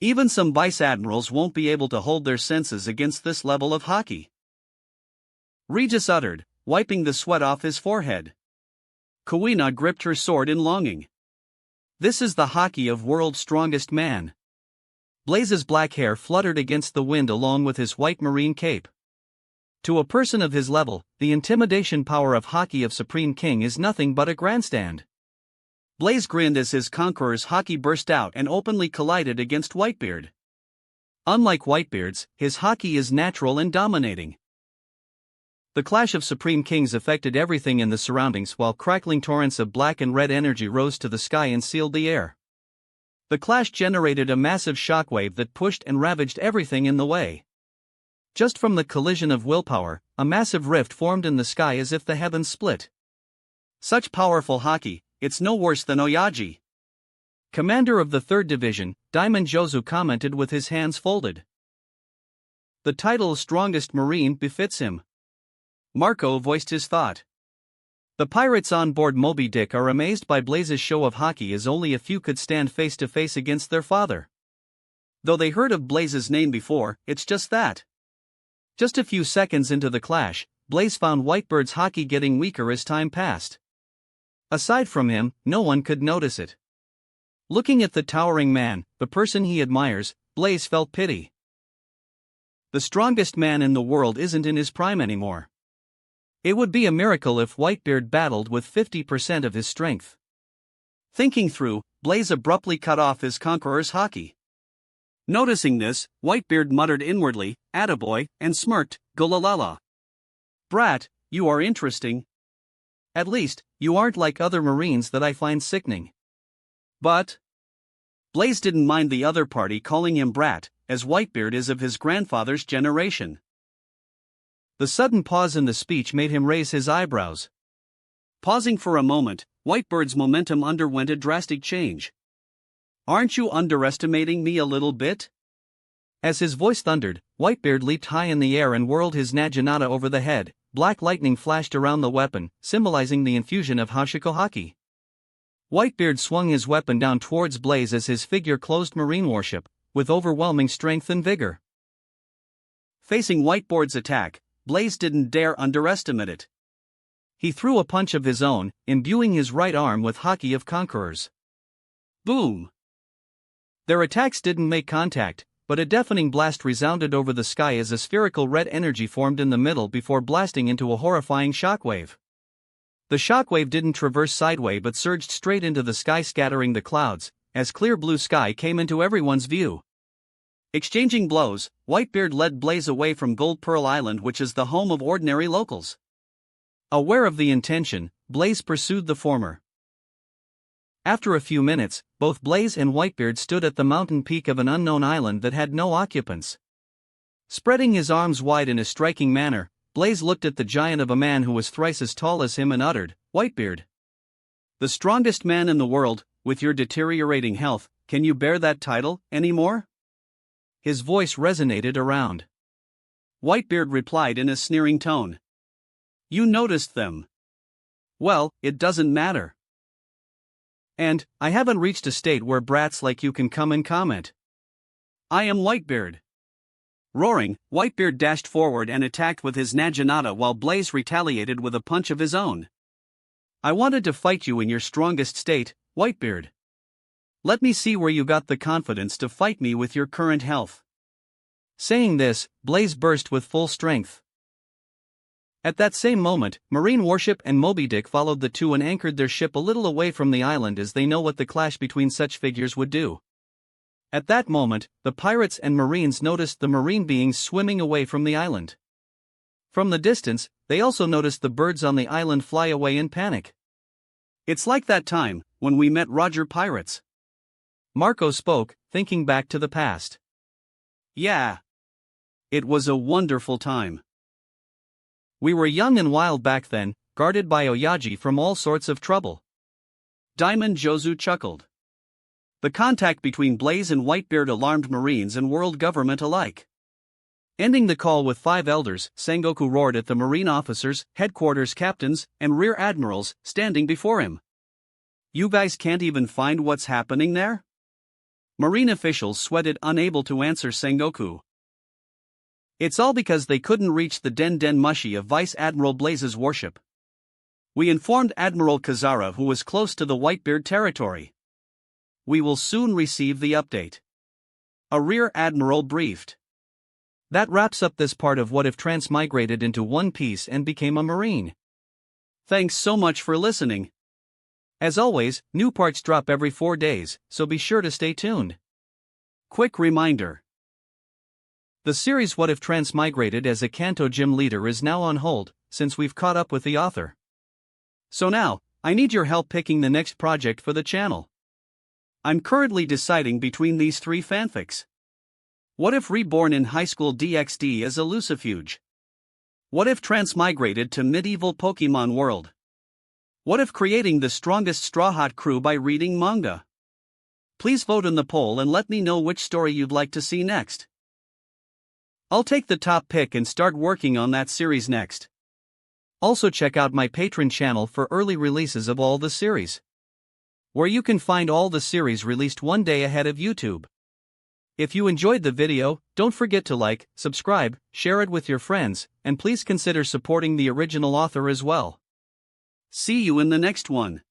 B: Even some vice admirals won't be able to hold their senses against this level of haki. Regis uttered, wiping the sweat off his forehead. Kuina gripped her sword in longing. This is the haki of world's strongest man. Blaze's black hair fluttered against the wind along with his white marine cape. To a person of his level, the intimidation power of haki of Supreme King is nothing but a grandstand. Blaze grinned as his Conqueror's haki burst out and openly collided against Whitebeard. Unlike Whitebeard's, his haki is natural and dominating. The clash of Supreme Kings affected everything in the surroundings while crackling torrents of black and red energy rose to the sky and sealed the air. The clash generated a massive shockwave that pushed and ravaged everything in the way. Just from the collision of willpower, a massive rift formed in the sky as if the heavens split. Such powerful haki, it's no worse than Oyaji. Commander of the 3rd Division, Diamond Jozu commented with his hands folded. The title Strongest Marine befits him. Marco voiced his thought. The pirates on board Moby Dick are amazed by Blaze's show of haki as only a few could stand face to face against their father. Though they heard of Blaze's name before, it's just that. Just a few seconds into the clash, Blaze found Whitebeard's haki getting weaker as time passed. Aside from him, no one could notice it. Looking at the towering man, the person he admires, Blaze felt pity. The strongest man in the world isn't in his prime anymore. It would be a miracle if Whitebeard battled with 50% of his strength. Thinking through, Blaze abruptly cut off his Conqueror's haki. Noticing this, Whitebeard muttered inwardly, "Attaboy," and smirked, "Golalala. Brat, you are interesting. At least, you aren't like other Marines that I find sickening." But Blaze didn't mind the other party calling him brat, as Whitebeard is of his grandfather's generation. The sudden pause in the speech made him raise his eyebrows. Pausing for a moment, Whitebeard's momentum underwent a drastic change. "Aren't you underestimating me a little bit?"
A: As his voice thundered, Whitebeard leaped high in the air and whirled his naginata over the head. Black lightning flashed around the weapon, symbolizing the infusion of Hashiko Haki. Whitebeard swung his weapon down towards Blaze as his figure closed marine warship, with overwhelming strength and vigor. Facing Whitebeard's attack, Blaze didn't dare underestimate it. He threw a punch of his own, imbuing his right arm with Haki of Conquerors. Boom! Their attacks didn't make contact, but a deafening blast resounded over the sky as a spherical red energy formed in the middle before blasting into a horrifying shockwave. The shockwave didn't traverse sideways but surged straight into the sky, scattering the clouds, as clear blue sky came into everyone's view. Exchanging blows, Whitebeard led Blaze away from Gold Pearl Island, which is the home of ordinary locals. Aware of the intention, Blaze pursued the former. After a few minutes, both Blaze and Whitebeard stood at the mountain peak of an unknown island that had no occupants. Spreading his arms wide in a striking manner, Blaze looked at the giant of a man who was thrice as tall as him and uttered, "Whitebeard, the strongest man in the world, with your deteriorating health, can you bear that title anymore?" His voice resonated around. Whitebeard replied in a sneering tone, "You noticed them. Well, it doesn't matter. And, I haven't reached a state where brats like you can come and comment. I am Whitebeard." Roaring, Whitebeard dashed forward and attacked with his naginata while Blaze retaliated with a punch of his own. "I wanted to fight you in your strongest state, Whitebeard. Let me see where you got the confidence to fight me with your current health." Saying this, Blaze burst with full strength. At that same moment, Marine Warship and Moby Dick followed the two and anchored their ship a little away from the island, as they know what the clash between such figures would do. At that moment, the pirates and Marines noticed the marine beings swimming away from the island. From the distance, they also noticed the birds on the island fly away in panic. "It's like that time, when we met Roger Pirates." Marco spoke, thinking back to the past. "Yeah. It was a wonderful time. We were young and wild back then, guarded by Oyaji from all sorts of trouble." Diamond Jozu chuckled. The contact between Blaze and Whitebeard alarmed Marines and world government alike. Ending the call with 5 elders, Sengoku roared at the Marine officers, headquarters captains, and rear admirals standing before him. "You guys can't even find what's happening there?" Marine officials sweated, unable to answer Sengoku. "It's all because they couldn't reach the Den Den Mushi of Vice Admiral Blaze's warship. We informed Admiral Kazara, who was close to the Whitebeard territory. We will soon receive the update." A rear admiral briefed. That wraps up this part of What If Transmigrated into One Piece and became a Marine. Thanks so much for listening. As always, new parts drop every 4 days, so be sure to stay tuned. Quick reminder. The series What If Transmigrated as a Kanto gym leader is now on hold, since we've caught up with the author. So now, I need your help picking the next project for the channel. I'm currently deciding between these 3 fanfics. What if Reborn in Highschool DxD as a Lucifuge? What if Transmigrated to Medieval Pokemon World? What if creating the strongest Strawhat crew by reading manga? Please vote in the poll and let me know which story you'd like to see next. I'll take the top pick and start working on that series next. Also check out my Patreon channel for early releases of all the series, where you can find all the series released one day ahead of YouTube. If you enjoyed the video, don't forget to like, subscribe, share it with your friends, and please consider supporting the original author as well. See you in the next one.